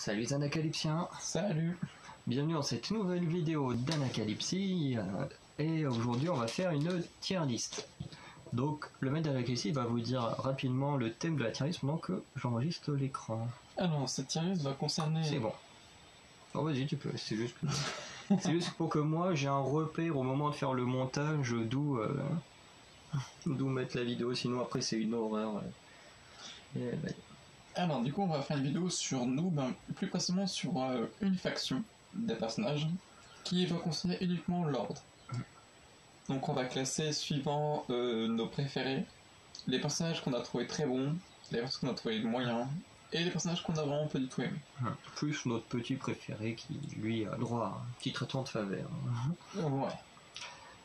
Salut les Anacalypsiens. Salut. Bienvenue dans cette nouvelle vidéo d'Anacalypsie. Et aujourd'hui on va faire une tier list. Donc le maître d'Anacalypsie va vous dire rapidement le thème de la tier list pendant que j'enregistre l'écran. Alors cette tier list va concerner... C'est bon. Oh vas-y tu peux, c'est juste pour que moi j'ai un repère au moment de faire le montage d'où mettre la vidéo, sinon après c'est une horreur. Alors du coup on va faire une vidéo sur nous, plus précisément sur une faction des personnages qui va concerner uniquement l'ordre. Donc on va classer suivant nos préférés, les personnages qu'on a trouvé très bons, les personnages qu'on a trouvé moyens, et les personnages qu'on a vraiment pas du tout aimé. Plus notre petit préféré qui lui a droit à un petit traitement de faveur. Ouais.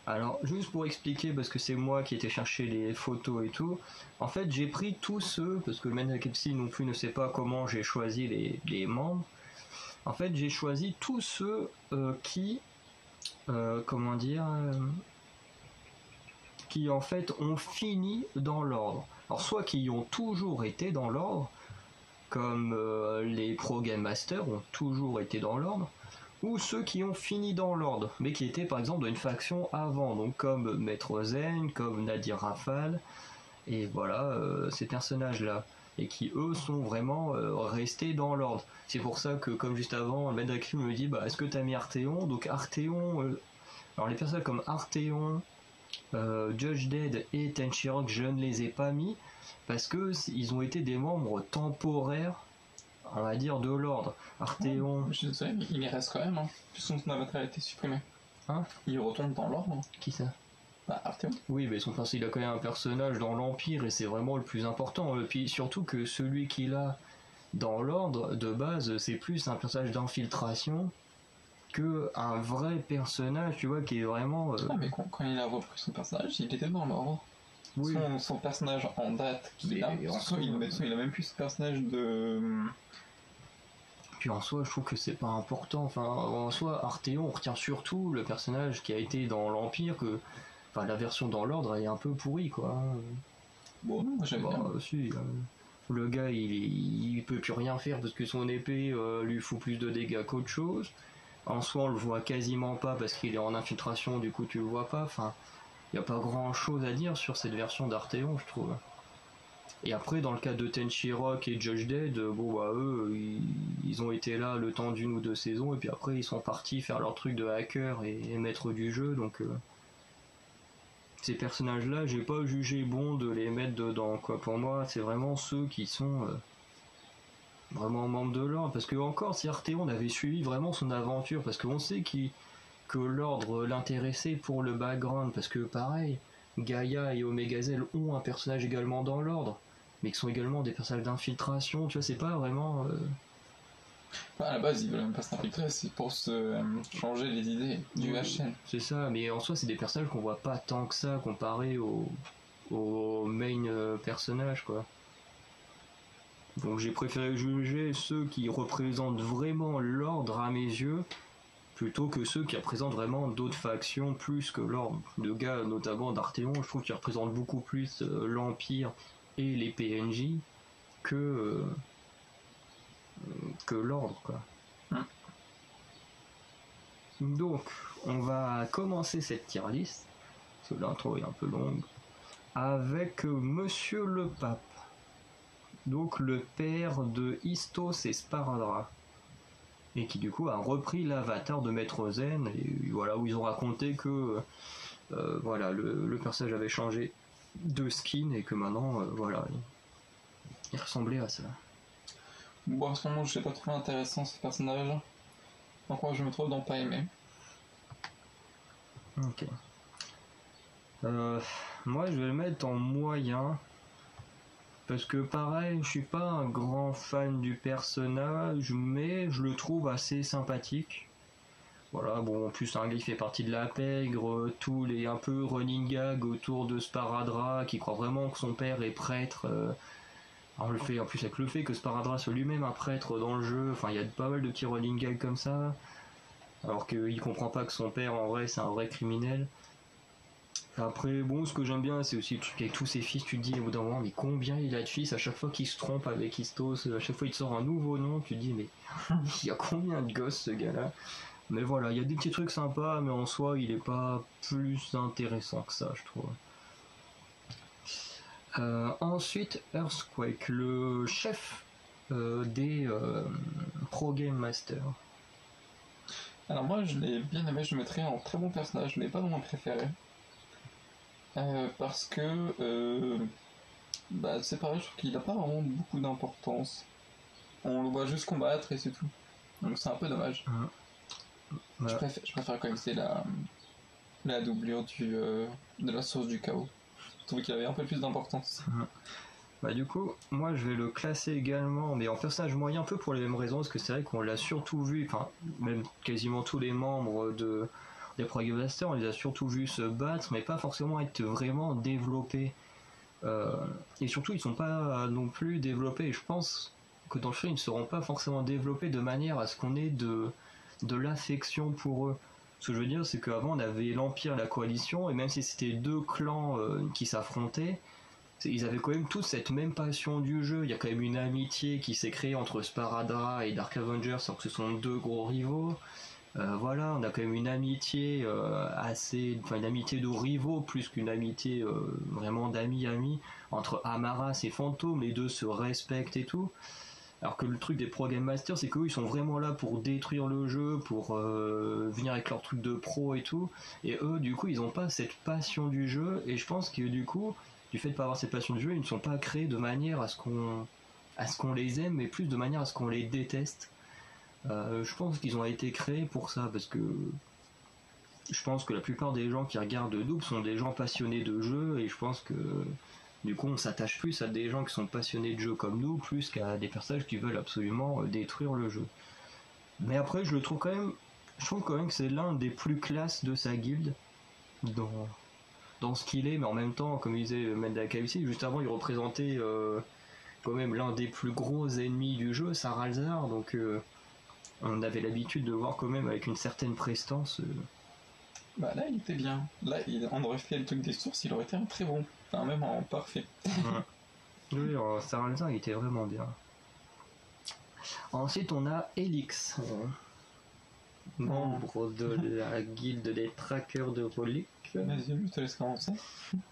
Alors, juste pour expliquer, parce que c'est moi qui étais chercher les photos et tout, en fait, j'ai pris tous ceux, parce que Anacalypsie non plus ne sait pas comment j'ai choisi les membres. En fait, j'ai choisi tous ceux qui en fait ont fini dans l'ordre. Alors, soit qui ont toujours été dans l'ordre, comme les Pro Game Masters ont toujours été dans l'ordre, ou ceux qui ont fini dans l'ordre, mais qui étaient par exemple dans une faction avant, donc comme Maître Zen, comme Nadir Rafale, et voilà, ces personnages-là, et qui eux sont vraiment restés dans l'ordre. C'est pour ça que, comme juste avant, le Maître d'Anacalypsie me dit, est-ce que t'as mis Arthéon? Donc Arthéon, alors les personnages comme Arthéon, Judge Dead et Tenchirok, je ne les ai pas mis, parce que ils ont été des membres temporaires, on va dire, de l'ordre. Arthéon... Je suis désolé, mais il y reste quand même, puisque son avatar a été supprimé. Hein? Il retourne dans l'ordre. Qui ça? Arthéon. Oui, mais il a quand même un personnage dans l'Empire, et c'est vraiment le plus important. Et puis surtout que celui qu'il a dans l'ordre, de base, c'est plus un personnage d'infiltration que un vrai personnage, tu vois, qui est vraiment... Ah, mais quand il a repris son personnage, il était dans l'ordre. Oui. Son personnage en date qu'il a, il a même plus ce personnage de... Puis en soi, je trouve que c'est pas important. Enfin, en soi, Arthéon, on retient surtout le personnage qui a été dans l'Empire, que... Enfin, la version dans l'ordre, elle est un peu pourrie, quoi. Bon, moi j'aime bien. Si, le gars, il peut plus rien faire parce que son épée lui fout plus de dégâts qu'autre chose. En soi, on le voit quasiment pas parce qu'il est en infiltration, du coup tu le vois pas. Enfin, il n'y a pas grand chose à dire sur cette version d'Arthéon, je trouve. Et après, dans le cas de Tenchirok et Judge Dead, eux, ils ont été là le temps d'une ou deux saisons, et puis après, ils sont partis faire leur truc de hacker et maître du jeu, donc... Ces personnages-là, j'ai pas jugé bon de les mettre dedans, quoi. Pour moi, c'est vraiment ceux qui sont vraiment membres de l'ordre, parce que encore, si Arthéon avait suivi vraiment son aventure, parce qu'on sait que l'ordre l'intéressait pour le background, parce que pareil, Gaïa et Omegazel ont un personnage également dans l'ordre, mais qui sont également des personnages d'infiltration, tu vois, c'est pas vraiment... À la base, ils veulent même pas s'infiltrer, c'est pour se changer les idées du HN. C'est ça, mais en soi, c'est des personnages qu'on voit pas tant que ça comparé au main personnage, quoi. Donc j'ai préféré juger ceux qui représentent vraiment l'ordre à mes yeux, plutôt que ceux qui représentent vraiment d'autres factions plus que l'ordre. Le gars, notamment d'Arthéon, je trouve qu'il représente beaucoup plus l'Empire et les PNJ que l'ordre, quoi. Donc, on va commencer cette tier list, parce que l'intro est un peu longue, avec Monsieur le Pape, donc le père de Istos et Sparadra, et qui du coup a repris l'avatar de Maître Zen, et voilà, où ils ont raconté que voilà, le personnage avait changé de skin, et que maintenant, voilà, il ressemblait à ça. Bon, en ce moment, je l'ai pas trouvé intéressant ce personnage. Donc moi, je me trouve dans pas aimé. Ok. Moi, je vais le mettre en moyen. Parce que pareil, je suis pas un grand fan du personnage, mais je le trouve assez sympathique. Voilà, bon, en plus, il fait partie de la pègre, tous les un peu running gag autour de Sparadra, qui croit vraiment que son père est prêtre. Alors le fait, en plus avec le fait que Sparadra soit lui-même un prêtre dans le jeu, enfin il y a pas mal de petits running gags comme ça, alors qu'il comprend pas que son père en vrai c'est un vrai criminel. Après, bon, ce que j'aime bien, c'est aussi le truc avec tous ses fils. Tu te dis au bout d'un moment, mais combien il a de fils? À chaque fois qu'il se trompe avec Istos, à chaque fois il te sort un nouveau nom, tu te dis, mais il y a combien de gosses ce gars-là? Mais voilà, il y a des petits trucs sympas, mais en soi, il est pas plus intéressant que ça, je trouve. Ensuite, Earthquake, le chef des Pro Game Masters. Alors moi je l'ai bien aimé, je le mettrais en très bon personnage, mais pas dans mon préféré. Parce que c'est pareil, je trouve qu'il a pas vraiment beaucoup d'importance. On le voit juste combattre et c'est tout. Donc c'est un peu dommage. Ouais. Je préfère quand même que c'est la doublure de la source du chaos. Je trouvais qu'il avait un peu plus d'importance. Bah du coup, moi je vais le classer également, mais en personnage moyen, un peu pour les mêmes raisons, parce que c'est vrai qu'on l'a surtout vu, enfin même quasiment tous les membres des Pro Game Masters, on les a surtout vus se battre, mais pas forcément être vraiment développés. Et surtout, ils sont pas non plus développés. Et je pense que dans le film, ils ne seront pas forcément développés de manière à ce qu'on ait de l'affection pour eux. Ce que je veux dire, c'est qu'avant, on avait l'Empire et la Coalition, et même si c'était deux clans qui s'affrontaient, ils avaient quand même tous cette même passion du jeu. Il y a quand même une amitié qui s'est créée entre Sparadra et Dark Avengers, alors que ce sont deux gros rivaux. Voilà, on a quand même une amitié une amitié de rivaux plus qu'une amitié vraiment d'amis entre Amaras et Fantôme. Les deux se respectent et tout. Alors que le truc des Pro Game Masters, c'est qu'eux ils sont vraiment là pour détruire le jeu, pour venir avec leur truc de pro et tout. Et eux, du coup, ils n'ont pas cette passion du jeu. Et je pense que du coup, du fait de pas avoir cette passion du jeu, ils ne sont pas créés de manière à ce qu'on les aime, mais plus de manière à ce qu'on les déteste. Je pense qu'ils ont été créés pour ça, parce que je pense que la plupart des gens qui regardent Noob sont des gens passionnés de jeux, et je pense que du coup on s'attache plus à des gens qui sont passionnés de jeux comme nous, plus qu'à des personnages qui veulent absolument détruire le jeu. Mais après je trouve quand même que c'est l'un des plus classes de sa guilde, dans ce qu'il est, mais en même temps, comme disait Mendakaisi, juste avant il représentait quand même l'un des plus gros ennemis du jeu, Saralzar, donc on avait l'habitude de le voir quand même avec une certaine prestance. Bah là, il était bien. Là, on aurait fait le truc des sources, il aurait été très bon. Enfin, même en parfait. Oui, Saralzar, il était vraiment bien. Ensuite, on a Elix, membre de la guilde des trackers de reliques. Vas-y, je te laisse commencer.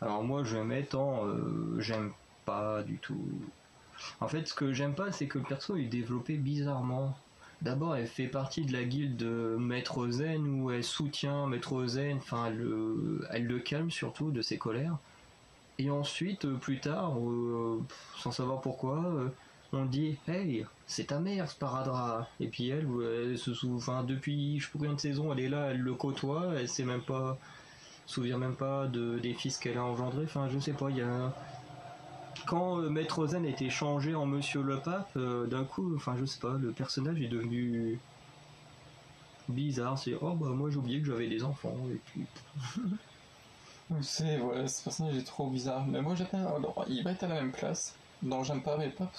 Alors moi, je vais mettre j'aime pas du tout. En fait, ce que j'aime pas, c'est que le perso est développé bizarrement. D'abord, elle fait partie de la guilde Maître Zen où elle soutient Maître Zen, enfin, elle le calme surtout de ses colères. Et ensuite, plus tard, sans savoir pourquoi, on dit hey, c'est ta mère, Sparadra. Et puis elle se souvient, depuis je sais pas combien de saisons, elle est là, elle le côtoie, elle sait même pas, souvient même pas des fils qu'elle a engendrés. Enfin, je sais pas, il y a. Quand Maître Zen a été changé en Monsieur le Pape, d'un coup, enfin je sais pas, le personnage est devenu bizarre. C'est oh bah moi j'ai oublié que j'avais des enfants et puis. Ce personnage est trop bizarre. Mais moi j'aime alors, il va être à la même place. Non, j'aime pas, mais pas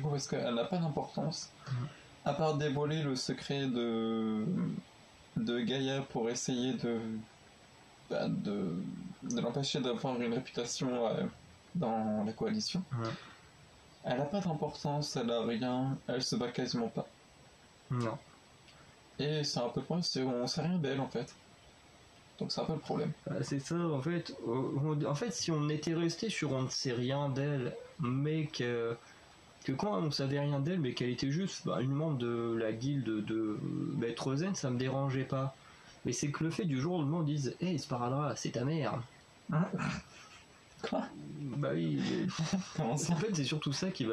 parce qu'elle n'a pas d'importance. À part dévoiler le secret de Gaïa pour essayer de l'empêcher d'avoir une réputation dans la coalition. Elle n'a pas d'importance, elle a rien, elle se bat quasiment pas. Non. Et c'est un peu le problème, on sait rien d'elle en fait. Donc c'est un peu le problème. C'est ça, en fait. En fait, si on était resté sur on ne sait rien d'elle, mais que quand on savait rien d'elle, mais qu'elle était juste une membre de la guilde de Maître Zen, ça me dérangeait pas. Mais c'est que le fait du jour où le monde dise hey, Sparadra, c'est ta mère. Quoi? Bah oui. Comment ça? En fait, c'est surtout ça qui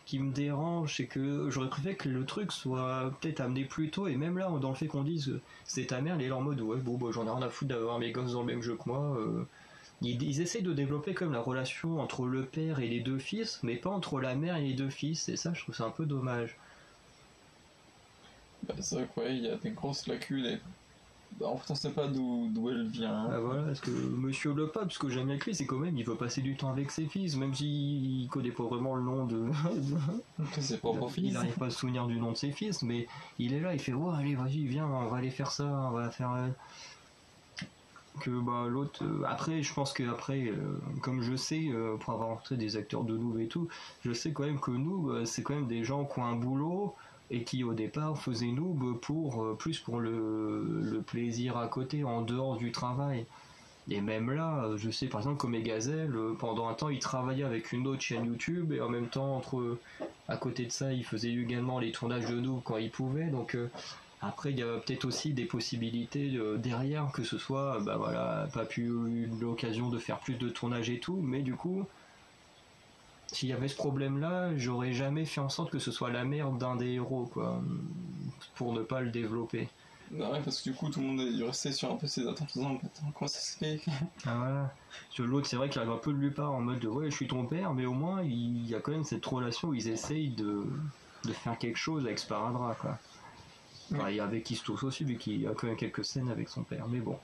qui me dérange, c'est que j'aurais préféré que le truc soit peut-être amené plus tôt, et même là, dans le fait qu'on dise c'est ta mère, elle est là en mode ouais, bon, bah, j'en ai rien à foutre d'avoir mes gosses dans le même jeu que moi. Ils essayent de développer comme la relation entre le père et les deux fils, mais pas entre la mère et les deux fils, et ça, je trouve ça un peu dommage. Bah, c'est vrai qu'il y a des grosses lacunes et en fait on sait pas d'où elle vient. Ah voilà, parce que Monsieur le Pape, ce que j'aime bien avec lui, c'est quand même il veut passer du temps avec ses fils, même s'il connaît pas vraiment le nom de. C'est pas pour fils. Il n'arrive pas à se souvenir du nom de ses fils, mais il est là, il fait ouais, allez, vas-y, viens, on va aller faire ça, on va faire. que bah, l'autre après je pense que après comme je sais pour avoir rencontré des acteurs de Noob et tout, je sais quand même que Noob c'est quand même des gens qui ont un boulot et qui au départ faisaient Noob pour plus pour le plaisir à côté en dehors du travail. Et même là, je sais par exemple qu'Omegazel, pendant un temps, il travaillait avec une autre chaîne YouTube et en même temps, à côté de ça, il faisait également les tournages de Noob quand il pouvait. Donc après, il y a peut-être aussi des possibilités derrière, que ce soit, bah voilà, pas pu eu l'occasion de faire plus de tournages et tout, mais du coup, s'il y avait ce problème-là, j'aurais jamais fait en sorte que ce soit la merde d'un des héros, quoi, pour ne pas le développer. Bah ouais, parce que du coup, tout le monde est dû rester sur un peu ses attentes en disant, attends, comment ça se fait? Ah voilà. Parce que l'autre, c'est vrai qu'il arrive un peu de lui part en mode de ouais, je suis ton père, mais au moins il y a quand même cette relation où ils essayent de faire quelque chose avec Sparadrap, quoi. Enfin, et avec Istos aussi, vu qu'il y a quand même quelques scènes avec son père, mais bon.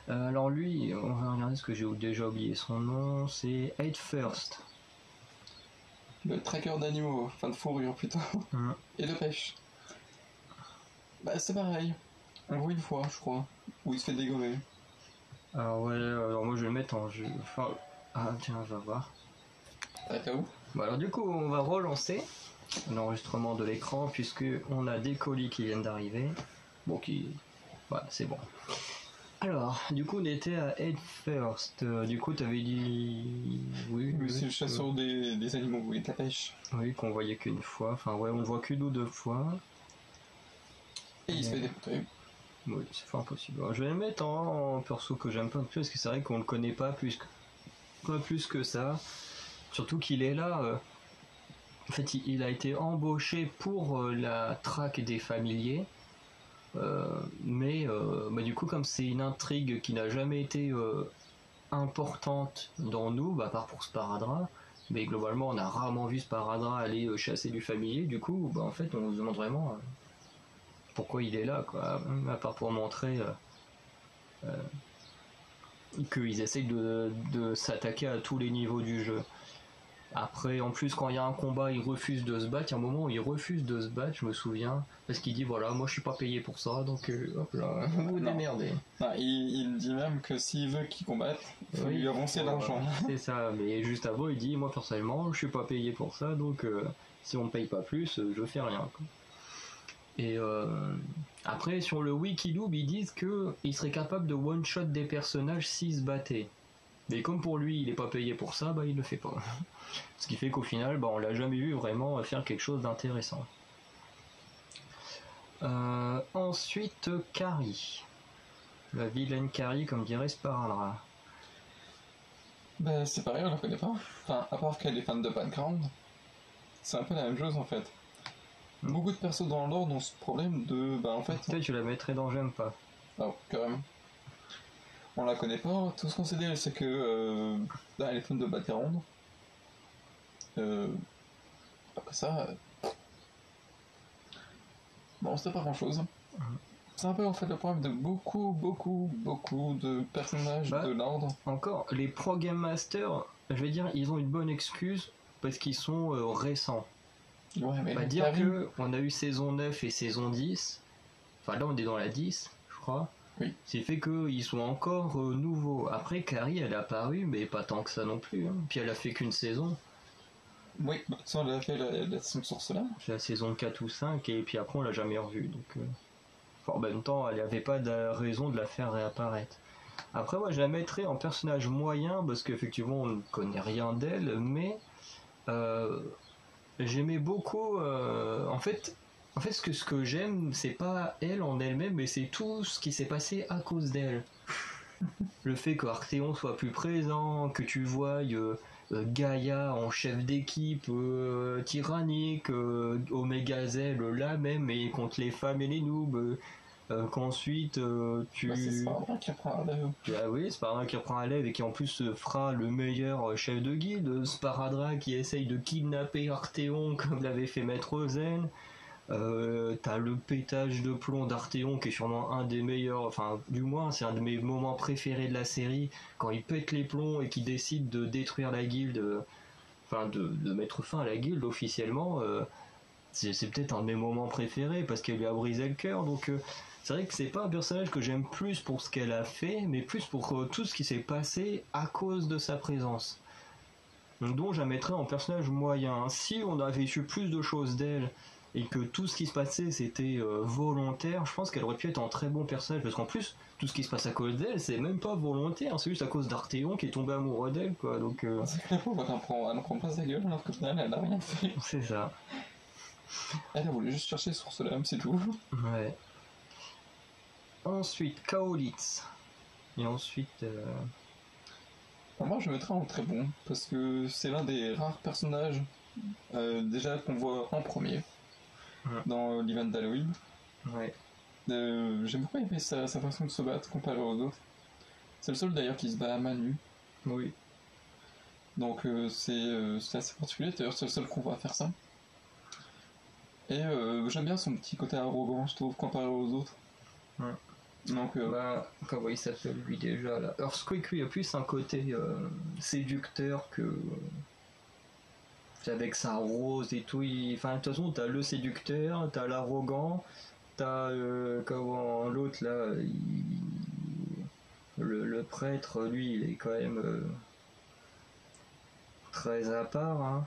Alors lui, on va regarder ce que j'ai déjà oublié son nom, c'est Head First. Le tracker d'animaux, enfin de fourrure plutôt, et de pêche. Bah c'est pareil, on le voit une fois, je crois, où il se fait dégommer. Alors ouais, alors moi je vais le mettre en jeu. Enfin, ah tiens, on va voir. T'as où? Bon alors du coup, on va relancer l'enregistrement de l'écran puisque on a des colis qui viennent d'arriver. Bon, voilà, c'est bon. Alors, du coup, on était à Head First. Du coup, t'avais dit. Oui, c'est le chasseur des animaux, oui, de la pêche. Oui, qu'on voyait qu'une fois. Enfin, ouais, on le voit qu'une ou deux fois. Et il se fait démonter. Oui, c'est fort impossible. Alors, je vais le mettre en perso que j'aime pas un peu parce que c'est vrai qu'on le connaît pas plus que ça. Surtout qu'il est là. En fait, il a été embauché pour la traque des familiers. Mais du coup, comme c'est une intrigue qui n'a jamais été importante dans nous, à part pour Sparadrap, mais globalement, on a rarement vu Sparadrap aller chasser du familier. Du coup, en fait, on se demande vraiment pourquoi il est là, quoi. À part pour montrer qu'ils essayent de s'attaquer à tous les niveaux du jeu. Après, en plus, quand il y a un combat, il refuse de se battre. Il y a un moment où il refuse de se battre, je me souviens, parce qu'il dit voilà, moi je suis pas payé pour ça, donc hop là, vous vous démerdez. Non, il dit même que s'il veut qu'il combatte, il faut lui avancer l'argent. C'est ça, mais juste avant, il dit moi personnellement, je suis pas payé pour ça, donc si on me paye pas plus, je fais rien, quoi. Et après, sur le Wikidoob, ils disent qu'il serait capable de one-shot des personnages s'ils se battaient. Mais comme pour lui, il est pas payé pour ça, il le fait pas. Ce qui fait qu'au final, on l'a jamais vu vraiment faire quelque chose d'intéressant. Ensuite, Carrie. La vilaine Carrie, comme dirait Sparadrap. C'est pareil, on la connaît pas. Enfin, à part qu'elle est fan de background, c'est un peu la même chose en fait. Beaucoup de persos dans l'ordre ont ce problème de. En fait. Peut-être tu la mettrais dans J'aime pas. Oh, quand même. On la connaît pas. Tout ce qu'on sait d'elle, c'est que. Elle est fan de background. Après ça. Bon, c'est pas grand chose. C'est un peu en fait le problème de beaucoup de personnages de l'ordre. Encore, les Pro Game Masters, je vais dire, ils ont une bonne excuse parce qu'ils sont récents. Ouais, mais on va dire qu'on a eu saison 9 et saison 10. Enfin là on est dans la 10, je crois. Oui. C'est fait qu'ils sont encore nouveaux. Après Carrie elle est apparue, mais pas tant que ça non plus. Hein. Puis elle a fait qu'une saison. Oui, ça elle a fait la saison sur cela. C'est la saison 4 ou 5 et puis après on l'a jamais revue. Donc, en même temps elle avait pas de raison de la faire réapparaître. Après moi je la mettrais en personnage moyen parce qu'effectivement on ne connaît rien d'elle, mais j'aimais beaucoup. En fait, ce que j'aime, c'est pas elle en elle-même, mais c'est tout ce qui s'est passé à cause d'elle. Le fait que Arthéon soit plus présent, que tu vois Gaïa en chef d'équipe, tyrannique, Omegazel là même, et contre les femmes et les noobs. Qu'ensuite c'est Sparadrap qui reprend la lève. Ah oui, Sparadrap qui reprend la lève et qui en plus fera le meilleur chef de guilde. Sparadrap qui essaye de kidnapper Arthéon comme l'avait fait Maître Zen. T'as le pétage de plomb d'Arthéon qui est sûrement un des meilleurs, enfin du moins c'est un de mes moments préférés de la série, quand il pète les plombs et qu'il décide de détruire la guilde, enfin de mettre fin à la guilde officiellement. c'est peut-être un de mes moments préférés parce qu'elle lui a brisé le cœur. Donc c'est vrai que c'est pas un personnage que j'aime plus pour ce qu'elle a fait, mais plus pour tout ce qui s'est passé à cause de sa présence. Donc je la mettrais en personnage moyen. Si on avait su plus de choses d'elle et que tout ce qui se passait c'était volontaire, je pense qu'elle aurait pu être un très bon personnage parce qu'en plus tout ce qui se passe à cause d'elle c'est même pas volontaire, c'est juste à cause d'Arthéon qui est tombé amoureux d'elle quoi. Donc C'est que la pauvre, elle en prend pas sa gueule alors qu'au final elle a rien fait. c'est ça. Elle a voulu juste chercher sur ce lame, c'est tout. Ouais. Ensuite Kaolitz. Et ensuite Moi je mettrais en très bon parce que c'est l'un des rares personnages déjà qu'on voit en premier dans l'event d'Halloween. ouais. J'aime beaucoup aimer sa façon de se battre comparé aux autres. C'est le seul d'ailleurs qui se bat à main nue. Oui. Donc c'est assez particulier, d'ailleurs c'est le seul qu'on voit faire ça. Et j'aime bien son petit côté arrogant, je trouve, comparé aux autres. Ouais. Donc, comment il s'appelle lui déjà là, Earthquake lui a plus un côté séducteur que avec sa rose et tout. Enfin de toute façon t'as le séducteur, t'as l'arrogant, t'as comment l'autre là, le prêtre lui il est quand même très à part hein.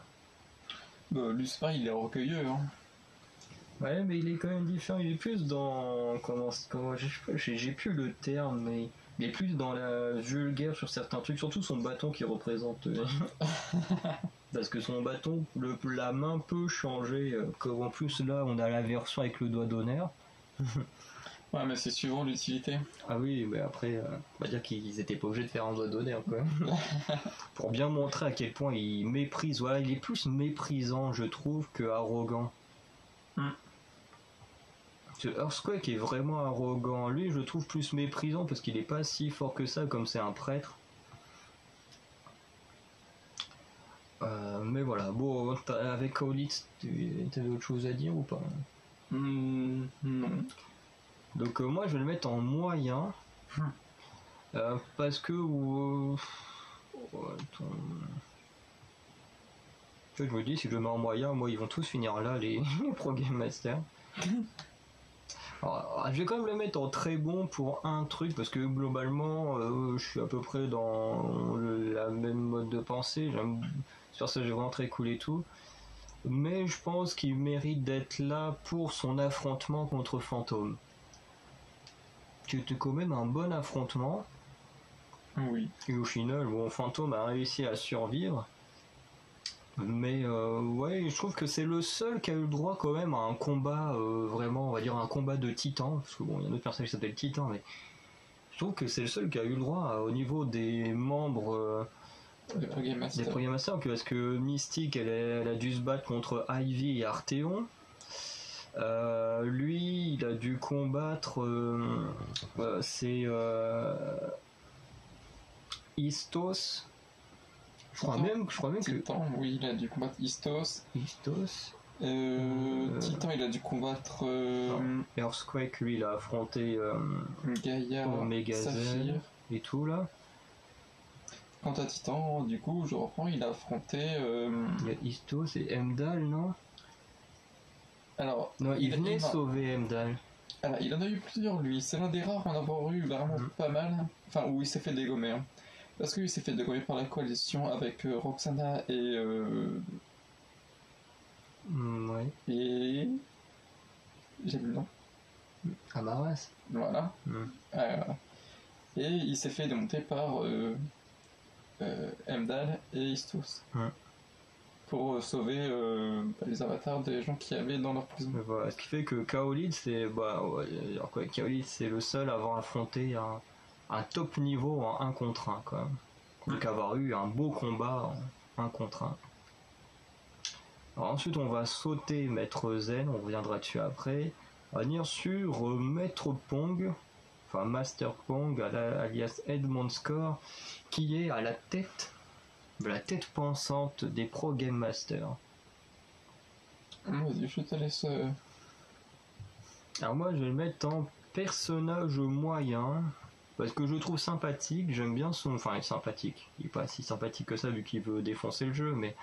Lucifer il est orgueilleux, hein. Ouais, mais il est quand même différent. Il est plus dans comment je sais pas, j'ai plus le terme, mais il est plus dans la vulgaire sur certains trucs, surtout son bâton qui représente. Parce que son bâton, la main peut changer. Comme en plus là, on a la version avec le doigt d'honneur. Ouais, mais c'est suivant l'utilité. Ah oui, mais après, on va dire qu'ils étaient pas obligés de faire un doigt d'honneur, quoi. Pour bien montrer à quel point il méprise. Voilà, il est plus méprisant, je trouve, que arrogant. Earthquake est vraiment arrogant. Lui, je le trouve plus méprisant parce qu'il est pas si fort que ça, comme c'est un prêtre. Mais voilà, bon, avec Kaolitz, t'avais autre chose à dire ou pas? Non. Donc moi, je vais le mettre en moyen. Parce que... attends. Je me dis, si je le mets en moyen, moi, ils vont tous finir là, les Pro Game Masters. Alors, je vais quand même le mettre en très bon pour un truc parce que globalement je suis à peu près dans la même mode de pensée. Sur ça j'ai vraiment très cool et tout, mais je pense qu'il mérite d'être là pour son affrontement contre Fantôme. C'était quand même un bon affrontement. Oui. Et au final, bon, Fantôme a réussi à survivre. Mais ouais, je trouve que c'est le seul qui a eu le droit quand même à un combat vraiment, on va dire un combat de titan, parce que bon, il y a un autre personnage qui s'appelle Titan, mais je trouve que c'est le seul qui a eu le droit au niveau des membres des Pro Game Masters. Des Pro Game Masters, parce que Mystique, elle a dû se battre contre Ivy et Arthéon. Lui, il a dû combattre c'est Istos. Je crois même Titan, oui, il a dû combattre Istos. Titan, il a dû combattre Earthquake, lui, il a affronté Gaïa, Omegazel et tout là. Quant à Titan, du coup, je reprends, il a affronté. Il y a Istos et Heimdall, non? Alors. Non, il venait sauver Heimdall. Alors, il en a eu plusieurs, lui. C'est l'un des rares à en avoir eu vraiment pas mal. Enfin, où il s'est fait dégommer. Hein. Parce qu'il s'est fait dégommer par la coalition avec Roxana et. Ouais. Et. J'ai lu le nom. Amaras. Voilà. Et il s'est fait démonter par Heimdall et Istos. Pour sauver les avatars des gens qui avaient dans leur prison. Voilà, ce qui fait que Kaolitz, c'est le seul à avoir affronté un top niveau en 1 contre 1 quand même. Donc avoir eu un beau combat en 1 contre 1. Alors ensuite on va sauter Maître Zen, on reviendra dessus après. On va venir sur Maître Pong, enfin Master Pong alias Edmond Score, qui est à la tête pensante des Pro Game Masters. Vas-y, je te laisse. Alors moi je vais le mettre en personnage moyen, parce que je le trouve sympathique, j'aime bien son... Enfin, il est sympathique, il est pas si sympathique que ça vu qu'il veut défoncer le jeu, mais...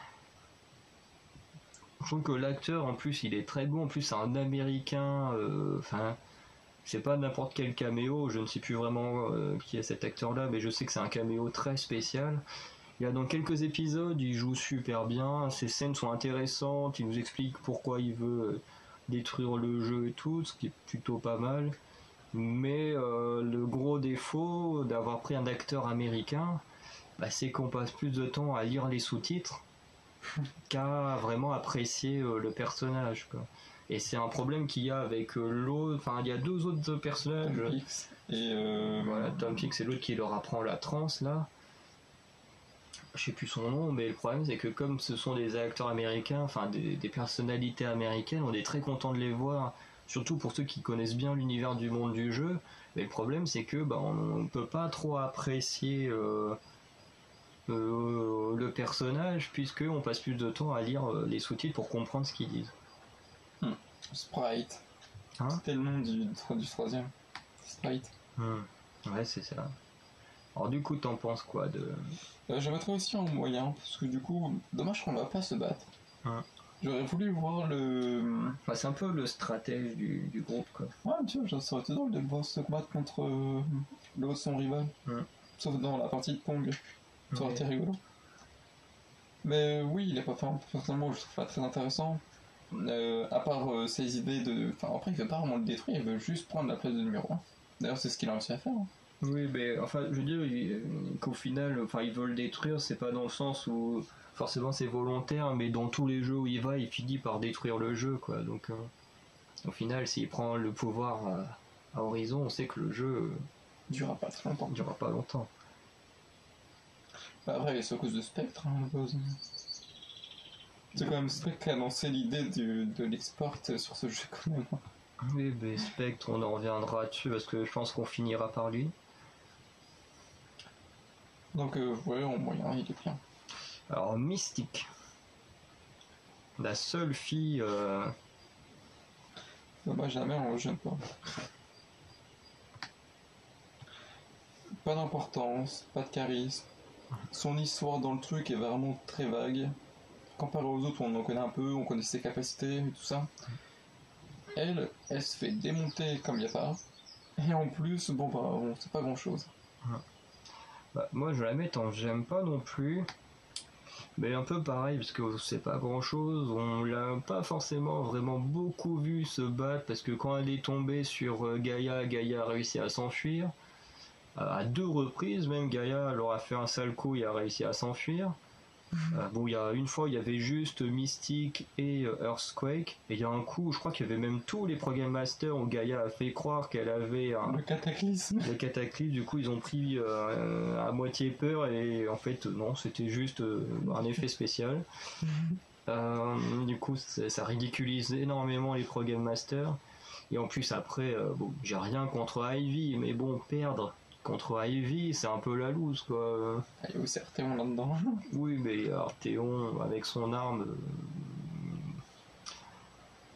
Je trouve que l'acteur, en plus, il est très bon. En plus, c'est un Américain. Enfin, c'est pas n'importe quel caméo. Je ne sais plus vraiment qui est cet acteur-là, mais je sais que c'est un caméo très spécial. Il y a dans quelques épisodes, il joue super bien. Ses scènes sont intéressantes. Il nous explique pourquoi il veut détruire le jeu et tout, ce qui est plutôt pas mal. Mais le gros défaut d'avoir pris un acteur américain, bah, c'est qu'on passe plus de temps à lire les sous-titres qu'à vraiment apprécier le personnage, quoi. Et c'est un problème qu'il y a avec l'autre. Enfin, il y a deux autres personnages. Tom Hicks et Voilà, Tom Hicks, c'est l'autre qui leur apprend la transe là. Je sais plus son nom, mais le problème c'est que comme ce sont des acteurs américains, enfin des personnalités américaines, on est très content de les voir, surtout pour ceux qui connaissent bien l'univers du monde du jeu. Mais le problème c'est que bah, on peut pas trop apprécier le personnage puisque on passe plus de temps à lire les sous-titres pour comprendre ce qu'ils disent. Sprite. Hein? C'était le nom du troisième. Sprite. Ouais, c'est ça. Alors du coup, t'en penses quoi de... J'aimerais trouver aussi un moyen, parce que du coup, dommage qu'on ne va pas se battre. J'aurais voulu voir le... Enfin, c'est un peu le stratège du groupe, quoi. Ouais, tu vois, ça aurait été drôle de le voir se combattre contre l'autre, son rival. Sauf dans la partie de Pong. Ça aurait été rigolo. Mais oui, il est pas fait, personnellement, je trouve pas très intéressant. À part ses idées de... Enfin, après, il veut pas vraiment le détruire, il veut juste prendre la place de numéro 1. D'ailleurs, c'est ce qu'il a réussi à faire. Hein. Oui, mais enfin, je veux dire qu'au final, enfin, ils veulent le détruire, c'est pas dans le sens où forcément c'est volontaire, mais dans tous les jeux où il va, il finit par détruire le jeu, quoi. Donc, au final, s'il prend le pouvoir à Horizon, on sait que le jeu durera pas très longtemps. Durera pas longtemps. Bah, après, c'est à cause de Spectre, hein, c'est quand même Spectre qui a lancé l'idée de l'export sur ce jeu, quand même. Oui, mais Spectre, on en reviendra dessus parce que je pense qu'on finira par lui. Donc, ouais, en moyen, il est bien. Alors, Mystique. La seule fille. Bah, jamais, j'aime pas. Pas d'importance, pas de charisme. Son histoire dans le truc est vraiment très vague. Comparé aux autres, on en connaît un peu, on connaît ses capacités et tout ça. Elle se fait démonter comme il n'y a pas. Et en plus, bon, bah, on sait pas grand chose. Bah, moi, je la mets en j'aime pas non plus. Mais un peu pareil, parce que c'est pas grand chose. On l'a pas forcément vraiment beaucoup vu se battre, parce que quand elle est tombée sur Gaïa, Gaïa a réussi à s'enfuir. À 2 reprises, même Gaïa leur a fait un sale coup et a réussi à s'enfuir. Bon, il y a une fois, il y avait juste Mystique et Earthquake. Et il y a un coup, je crois qu'il y avait même tous les Program Masters où Gaïa a fait croire qu'elle avait le cataclysme. Le cataclysme, du coup, ils ont pris à moitié peur et en fait, non, c'était juste un effet spécial. Du coup, ça ridiculise énormément les Program Masters. Et en plus, après, bon, j'ai rien contre Ivy, mais bon, perdre contre Ivy, c'est un peu la loose, quoi. Il y a aussi Arteon là-dedans. Oui, mais Arteon, avec son arme...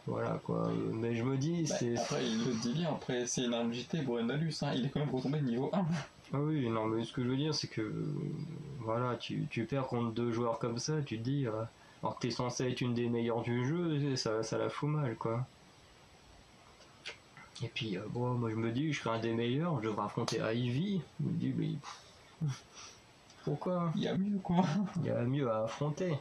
voilà, quoi. Mais je me dis, c'est... Après, il le dit bien, après, c'est une arme JT, Borenalus, hein, il est quand même retombé de niveau 1. Ah oui, non, mais ce que je veux dire, c'est que... voilà, tu perds contre 2 joueurs comme ça, tu te dis... alors que t'es censé être une des meilleures du jeu, ça la fout mal, quoi. Et puis, bon, moi je me dis, je serai un des meilleurs, je devrais affronter Ivy. Je me dis, mais... pourquoi? Il y a mieux, quoi. Il y a mieux à affronter.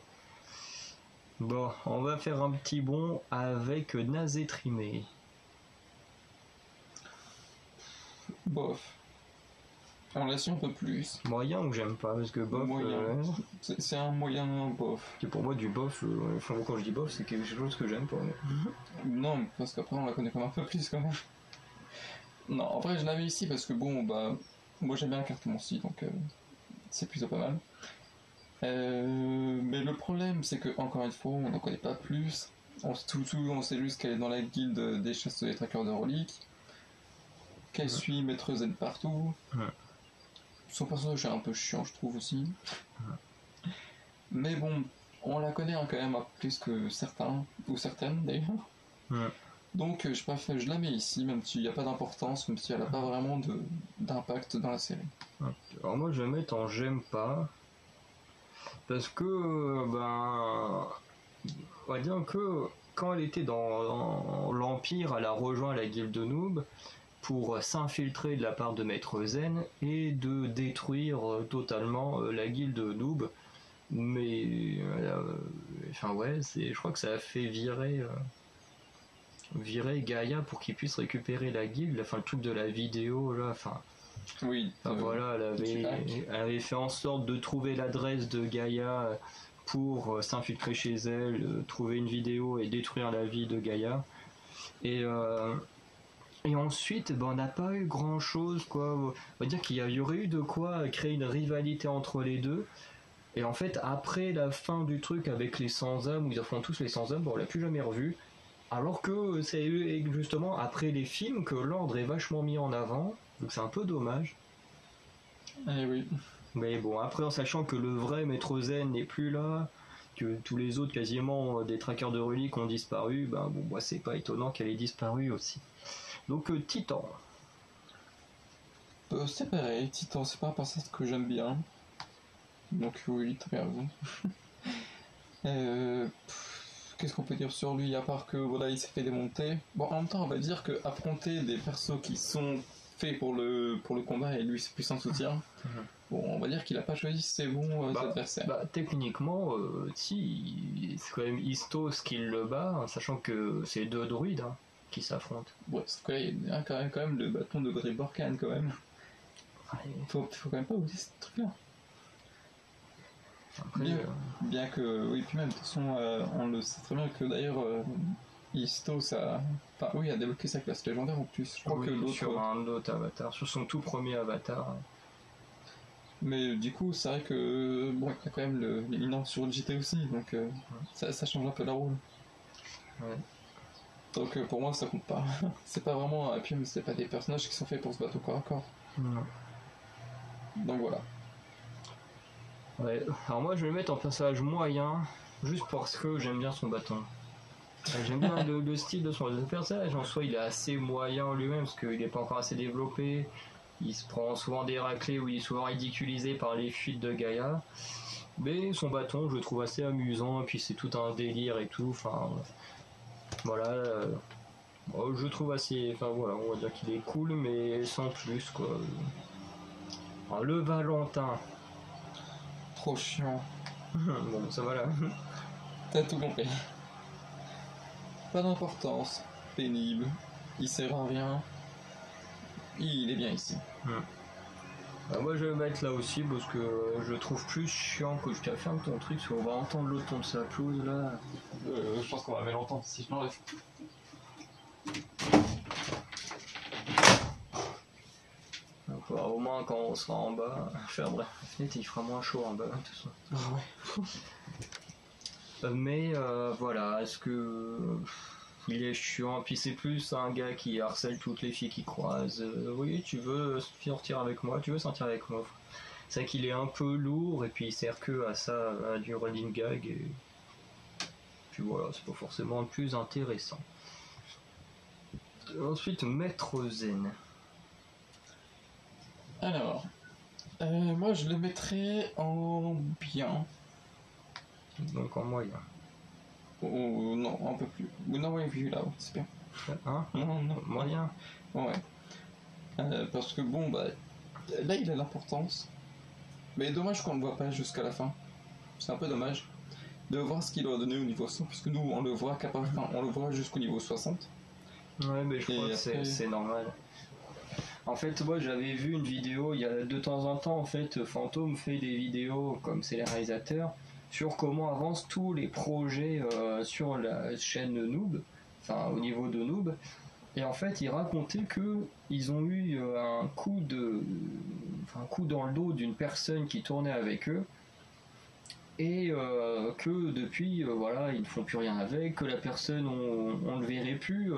Bon, on va faire un petit bond avec Nazétrimé. Bof. On l'a su un peu plus. Moyen ou j'aime pas, parce que bof... c'est un moyen bof. Et pour moi, du bof, enfin, quand je dis bof, c'est quelque chose que j'aime pas. Mais... non, parce qu'après on la connaît quand même un peu plus quand même. Non, en vrai je l'avais ici parce que bon, bah, moi j'aime bien la carte aussi, donc c'est plutôt pas mal. Mais le problème, c'est que encore une fois, on n'en connaît pas plus. On sait juste qu'elle est dans la guilde des chasseurs et traqueurs de reliques, qu'elle suit Maître Zen partout. Son personnage est un peu chiant, je trouve aussi. Mais bon, on la connaît quand même plus que certains, ou certaines d'ailleurs. Donc je la mets ici, même s'il n'y a pas d'importance, même si elle n'a pas vraiment d'impact dans la série. Alors moi je vais mettre en j'aime pas. Parce que, ben... on va dire que quand elle était dans l'Empire, elle a rejoint la guilde de Noob pour s'infiltrer de la part de Maître Zen et de détruire totalement la guilde de Noob. Mais enfin ouais, je crois que ça a fait virer Gaïa pour qu'il puisse récupérer la guilde. Enfin, le truc de la vidéo là, enfin. Oui. Voilà, elle avait fait en sorte de trouver l'adresse de Gaïa pour s'infiltrer chez elle, trouver une vidéo et détruire la vie de Gaïa. Et ensuite, ben, on n'a pas eu grand chose, quoi. On va dire qu'il y aurait eu de quoi créer une rivalité entre les deux. Et en fait, après la fin du truc avec les 100 hommes, où ils affrontent tous les 100 hommes, ben, on l'a plus jamais revu. Alors que c'est justement après les films que l'ordre est vachement mis en avant. Donc c'est un peu dommage. Eh oui. Mais bon, après en sachant que le vrai Maître Zen n'est plus là, que tous les autres quasiment des traqueurs de reliques ont disparu, ben bon, moi c'est pas étonnant qu'elle ait disparu aussi. Donc Titan. C'est pareil, Titan, c'est pas un personnage que j'aime bien. Donc oui, très bien raison. Qu'est-ce qu'on peut dire sur lui à part que voilà, il s'est fait démonter. Bon, en même temps, on va dire que affronter des persos qui sont faits pour le combat et lui c'est plus un soutien. Bon, on va dire qu'il a pas choisi ses bons adversaires. Bah techniquement, si c'est quand même Istos qui le bat, sachant que c'est deux druides hein, qui s'affrontent. Ouais, sauf que là, il y a quand même le bâton de Godric Borkan quand même. Faut quand même pas oublier ce truc-là. Après, bien que, oui, puis même, de toute façon, on le sait très bien que d'ailleurs, Istos a débloqué sa classe légendaire en plus. Je crois que l'autre. Sur un autre avatar, sur son tout premier avatar. Mais du coup, c'est vrai que, bon, il y a quand même l'éminence sur le JT aussi, donc ça change un peu la rôle. Ouais. Donc pour moi, ça compte pas. C'est pas vraiment. Et puis, c'est pas des personnages qui sont faits pour se battre au corps à corps. Non. Donc voilà. Ouais, alors moi je vais le mettre en personnage moyen, juste parce que j'aime bien son bâton. J'aime bien le style de son personnage, en soi il est assez moyen en lui-même, parce qu'il n'est pas encore assez développé, il se prend souvent des raclées où il est souvent ridiculisé par les fuites de Gaïa, mais son bâton je le trouve assez amusant, et puis c'est tout un délire et tout, enfin voilà, je trouve assez, enfin voilà, on va dire qu'il est cool, mais sans plus quoi. Alors, le Valentin. Trop chiant. Bon, ça va là. T'as tout compris. Pas d'importance. Pénible. Il sert à rien. Il est bien ici. Moi je vais le mettre là aussi parce que je trouve plus chiant que je t'ai ferme ton truc parce qu'on va entendre l'autre ton de sa pelouse là. Je pense qu'on va même l'entendre si je l'enlève. Donc, au moins quand on sera en bas, enfin bref, la fenêtre il fera moins chaud en bas de toute façon. Ouais. Mais voilà, est-ce que il est chiant, puis c'est plus un gars qui harcèle toutes les filles qui croisent. Oui, tu veux sortir avec moi, tu veux sortir avec moi. C'est vrai qu'il est un peu lourd et puis il sert que à ça, à du running gag. Et puis voilà, c'est pas forcément le plus intéressant. Ensuite, Maître Zen. Alors, moi je le mettrais en bien. Donc en moyen. Oh non, un peu plus. Non, ouais, vu là, c'est bien. Hein? Non, Moyen. Ouais. Parce que bon, bah, là il a l'importance. Mais dommage qu'on ne le voit pas jusqu'à la fin. C'est un peu dommage de voir ce qu'il aura donné au niveau 100, puisque nous on le voit on le voit jusqu'au niveau 60. Ouais, mais je crois que c'est normal. En fait, moi j'avais vu une vidéo, il y a de temps en temps, en fait, Fantôme fait des vidéos, comme c'est les réalisateurs, sur comment avancent tous les projets sur la chaîne Noob, enfin au niveau de Noob. Et en fait, il racontait que ils ont eu un coup dans le dos d'une personne qui tournait avec eux, et que depuis, voilà, ils ne font plus rien avec, que la personne, on ne verrait plus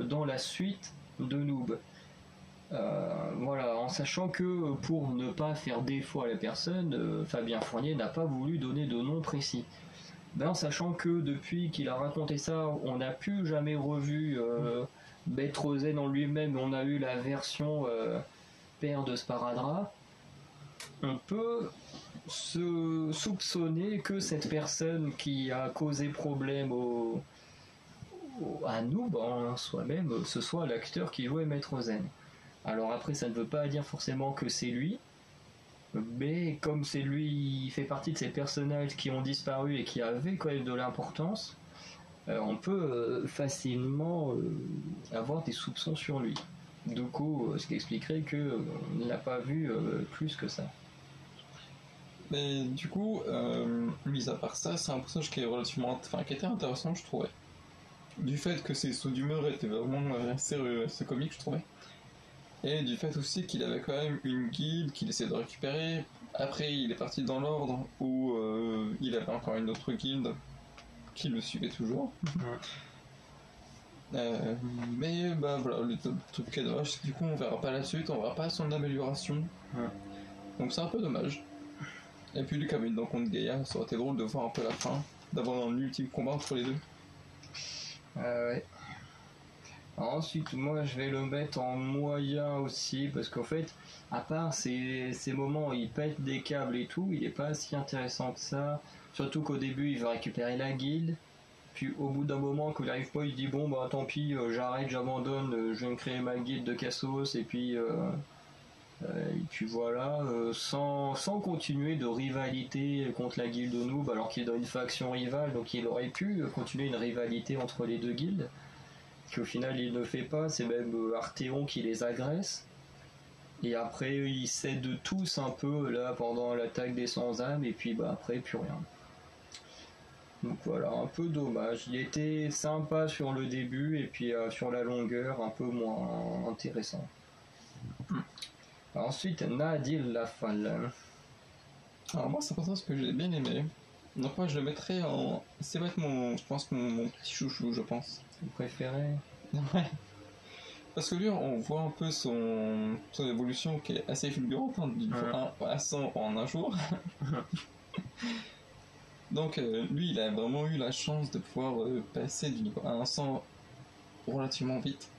dans la suite de Noob. Voilà, en sachant que pour ne pas faire défaut à la personne, Fabien Fournier n'a pas voulu donner de nom précis. En sachant que depuis qu'il a raconté ça, on n'a plus jamais revu Maître Zen en lui-même, on a eu la version père de Sparadra. On peut se soupçonner que cette personne qui a causé problème à nous, en soi-même, ce soit l'acteur qui jouait Maître Zen. Alors après, ça ne veut pas dire forcément que c'est lui, mais comme c'est lui, il fait partie de ces personnages qui ont disparu et qui avaient quand même de l'importance, on peut facilement avoir des soupçons sur lui. Du coup, ce qui expliquerait qu'on ne l'a pas vu plus que ça. Mais du coup, mis à part ça, c'est un personnage qui est relativement, enfin, qui était intéressant, je trouvais. Du fait que ses sauts d'humeur étaient vraiment assez comiques, je trouvais. Et du fait aussi qu'il avait quand même une guilde qu'il essayait de récupérer. Après, il est parti dans l'ordre où il avait encore une autre guilde qui le suivait toujours. Mais bah voilà, le truc qui est dommage, c'est que du coup on verra pas la suite, on verra pas son amélioration. Donc c'est un peu dommage. Et puis Lucas dans contre Gaïa, ça aurait été drôle de voir un peu la fin, d'avoir un ultime combat entre les deux. Ouais. Ensuite, moi je vais le mettre en moyen aussi, parce qu'en fait, à part ces moments où il pète des câbles et tout, il est pas si intéressant que ça. Surtout qu'au début, il veut récupérer la guilde. Puis au bout d'un moment, quand il arrive pas, il dit bon bah tant pis, j'arrête, j'abandonne, je vais me créer ma guilde de Cassos et puis voilà, sans continuer de rivalité contre la guilde Noob alors qu'il est dans une faction rivale, donc il aurait pu continuer une rivalité entre les deux guildes, qu'au final il ne fait pas, c'est même Arthéon qui les agresse. Et après ils cèdent tous un peu là pendant l'attaque des sans-âmes et puis bah après plus rien. Donc voilà, un peu dommage. Il était sympa sur le début et puis sur la longueur un peu moins intéressant. Ensuite, Nadil Lafal. Alors moi c'est pas ça ce que j'ai bien aimé. Donc moi je le mettrais en... C'est vrai que je pense mon petit chouchou, je pense. Vous préférez? Ouais. Parce que lui on voit un peu son évolution qui est assez fulgurante, hein, d'une fois à 100 en un jour. Donc lui il a vraiment eu la chance de pouvoir passer du niveau 1 à 100 relativement vite.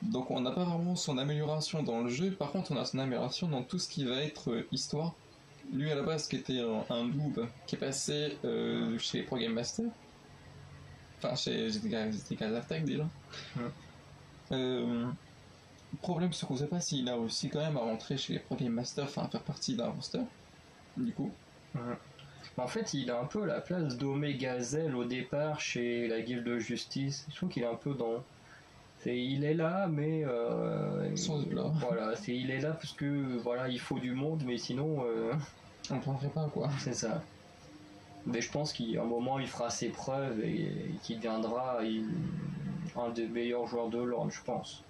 Donc on n'a pas vraiment son amélioration dans le jeu, par contre on a son amélioration dans tout ce qui va être histoire. Lui à la base qui était un noob qui est passé chez les Pro Game Master, enfin chez GTK Attack déjà. Le problème c'est qu'on ne sait pas s'il a réussi quand même à rentrer chez les Pro Game Master, enfin à faire partie d'un roster, du coup. En fait, il a un peu la place d'Omega Zell au départ chez la Guilde de Justice. Je trouve qu'il est un peu dans... il est là, mais... voilà, il est là parce que voilà, il faut du monde, mais sinon... on ne prendrait pas, quoi. C'est ça. Mais je pense qu'à un moment, il fera ses preuves et qu'il deviendra un des meilleurs joueurs de l'ordre, je pense.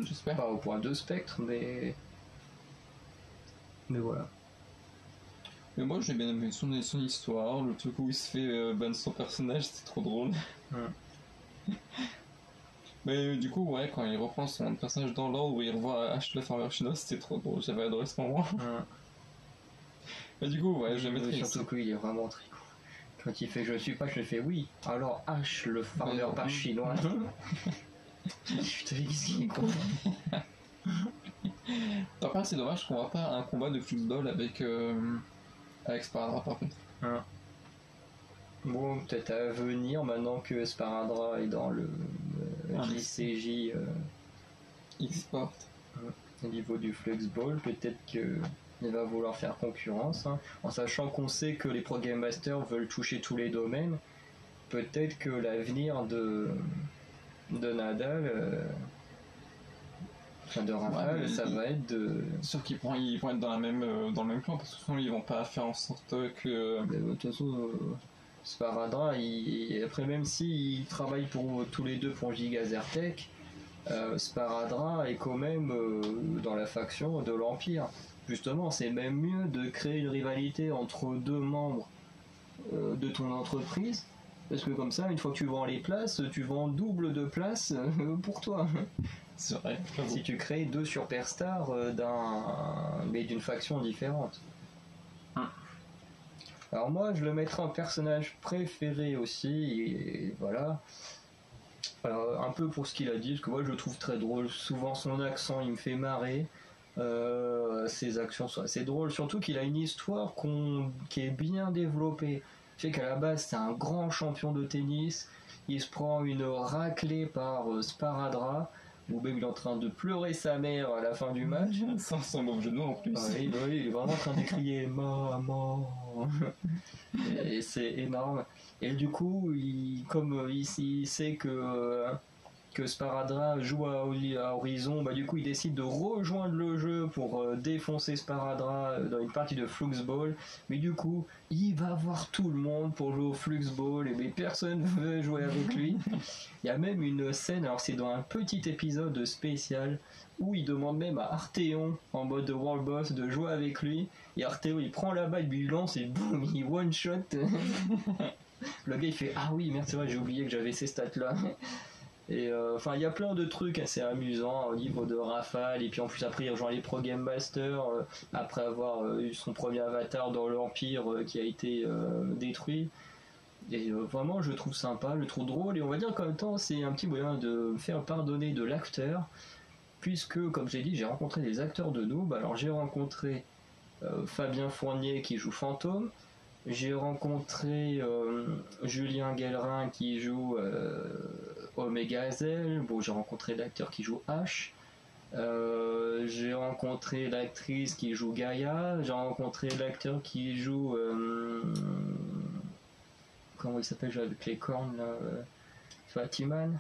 J'espère. Pas au point de Spectre, mais... Mais voilà. Mais moi j'ai bien aimé son histoire, le truc où il se fait ban son personnage, c'était trop drôle. Mais du coup, ouais, quand il reprend son personnage dans l'ordre où il revoit Ash le farmer chinois, c'était trop drôle, j'avais adoré ce moment. Mais du coup, ouais, je mettrais surtout qu'il est vraiment très cool. Quand il fait je suis pas, je fais oui, alors Ash le farmer pas chinois. Putain, qu'est-ce qu'il est con. Par contre, c'est dommage qu'on voit pas un combat de football avec Sparadra par contre. Bon, peut-être à venir maintenant que Sparadra est dans le JCJ X-Sport. Au niveau du Fluxball, peut-être qu'il va vouloir faire concurrence. En sachant qu'on sait que les Pro Game Masters veulent toucher tous les domaines, peut-être que l'avenir de Nadal... de Rafale, ça va être de... Sauf qu'ils vont être dans le même clan, parce que sinon ils vont pas faire en sorte que... De toute façon, Sparadra, après même s'ils travaillent pour tous les deux pour Gigazertech, Sparadra est quand même dans la faction de l'Empire. Justement, c'est même mieux de créer une rivalité entre deux membres de ton entreprise, parce que comme ça, une fois que tu vends les places, tu vends double de places pour toi. C'est vrai. Si tu crées deux superstars mais d'une faction différente. Alors moi, je le mettrai en personnage préféré aussi, et voilà. Alors, un peu pour ce qu'il a dit, parce que moi je le trouve très drôle. Souvent son accent, il me fait marrer. Ses actions sont assez drôles, surtout qu'il a une histoire qui est bien développée. Fait qu'à la base, c'est un grand champion de tennis, il se prend une raclée par Sparadra, où même il est en train de pleurer sa mère à la fin du match. Sans son mauvais genou en plus. Oui, il est vraiment en train de crier maman. Et c'est énorme. Et du coup, comme il sait que Sparadra joue à Horizon, bah du coup il décide de rejoindre le jeu pour défoncer Sparadra dans une partie de Fluxball. Mais du coup, il va voir tout le monde pour jouer au Fluxball, mais personne ne veut jouer avec lui. Il y a même une scène, alors c'est dans un petit épisode spécial, où il demande même à Arteon, en mode World Boss, de jouer avec lui. Et Arteon il prend la balle, il lui lance et boum, il one shot. Le gars il fait ah oui merde c'est vrai j'ai oublié que j'avais ces stats là. Et enfin il y a plein de trucs assez amusants au niveau de Rafale, et puis en plus après il rejoint les Pro Game Masters après avoir eu son premier avatar dans l'Empire qui a été détruit. Et vraiment je le trouve sympa, je le trouve drôle, et on va dire qu'en même temps c'est un petit moyen de me faire pardonner de l'acteur, puisque comme j'ai dit j'ai rencontré des acteurs de Noob. Alors j'ai rencontré Fabien Fournier qui joue Fantôme, j'ai rencontré Julien Guelrin qui joue Omega Hazel. Bon, j'ai rencontré l'acteur qui joue H. J'ai rencontré l'actrice qui joue Gaïa. J'ai rencontré l'acteur qui joue comment il s'appelle avec les cornes là, Fatiman.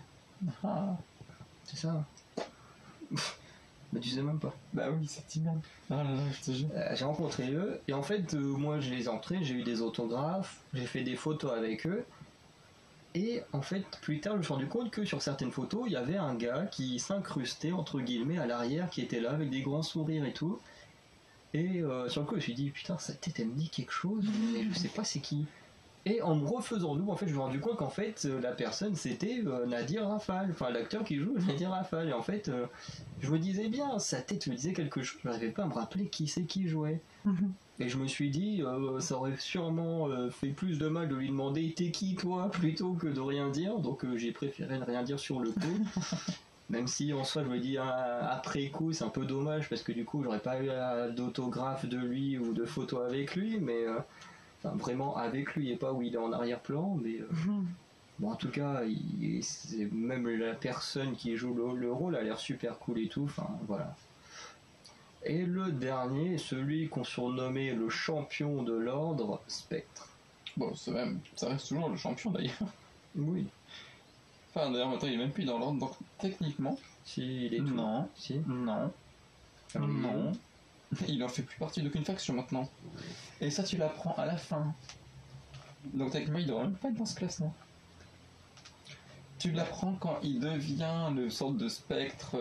Ah, C'est ça. Mais tu sais même pas. bah oui, c'est Timan. Ah là là, je te jure. J'ai rencontré eux, et en fait moi je les ai entrés, j'ai eu des autographes, j'ai fait des photos avec eux. Et en fait, plus tard, je me suis rendu compte que sur certaines photos, il y avait un gars qui s'incrustait, entre guillemets, à l'arrière, qui était là, avec des grands sourires et tout. Et sur le coup, je me suis dit, putain, sa tête, elle me dit quelque chose, mais je sais pas c'est qui. Et en me refaisant nous, en fait, je me suis rendu compte qu'en fait, la personne, c'était Nadir Rafal, enfin l'acteur qui joue Nadir Rafal. Et en fait, je me disais bien, sa tête me disait quelque chose, je n'arrivais pas à me rappeler qui c'est qui jouait. Et je me suis dit, ça aurait sûrement fait plus de mal de lui demander t'es qui toi, plutôt que de rien dire. Donc j'ai préféré ne rien dire sur le coup. Même si en soi je me dis après coup c'est un peu dommage parce que du coup j'aurais pas eu d'autographe de lui ou de photo avec lui, mais enfin vraiment avec lui et pas où il est en arrière-plan. Mais bon en tout cas même la personne qui joue le rôle a l'air super cool et tout. Enfin voilà. Et le dernier, celui qu'on surnommait le champion de l'ordre, Spectre. Bon, ça reste toujours le champion d'ailleurs. Oui. Enfin, d'ailleurs, maintenant il est même plus dans l'ordre, donc techniquement. Si, il est tout. Non. Si. Non. Ah oui. Non. Il en fait plus partie d'aucune faction maintenant. Et ça, tu l'apprends à la fin. Donc techniquement, il devrait même pas être dans ce classement. Tu l'apprends quand il devient le sorte de spectre.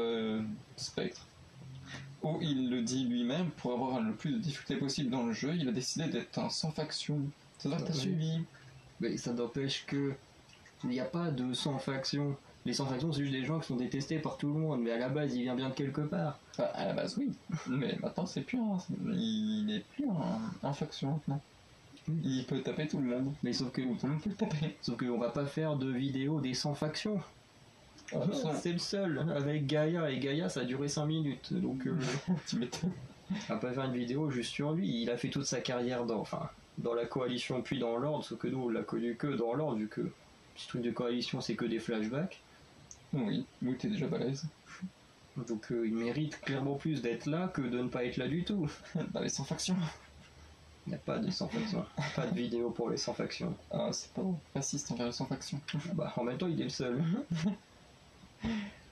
Où il le dit lui-même, pour avoir le plus de difficultés possible dans le jeu, il a décidé d'être un sans faction. C'est ça que t'as suivi. Mais ça n'empêche que il n'y a pas de sans faction. Les sans factions, c'est juste des gens qui sont détestés par tout le monde, mais à la base, il vient bien de quelque part. Enfin, à la base, oui. Mais maintenant, c'est plus il n'est plus en faction maintenant. Il peut taper tout le monde. Mais sauf que, Tout le monde peut le taper. sauf qu'on va pas faire de vidéo des sans factions. C'est le seul, avec Gaïa, et Gaïa ça a duré 5 minutes, donc Tu m'étonnes. on va pas faire une vidéo juste sur lui. Il a fait toute sa carrière dans la coalition puis dans l'ordre, sauf que nous on l'a connu que dans l'ordre, vu que ce truc de coalition c'est que des flashbacks. Oui, t'es déjà balèze. Donc il mérite clairement plus d'être là que de ne pas être là du tout. Dans les sans factions. Il n'y a pas de sans faction, pas de vidéo pour les sans factions. Ah, c'est pas raciste envers les sans factions. Bah en même temps il est le seul.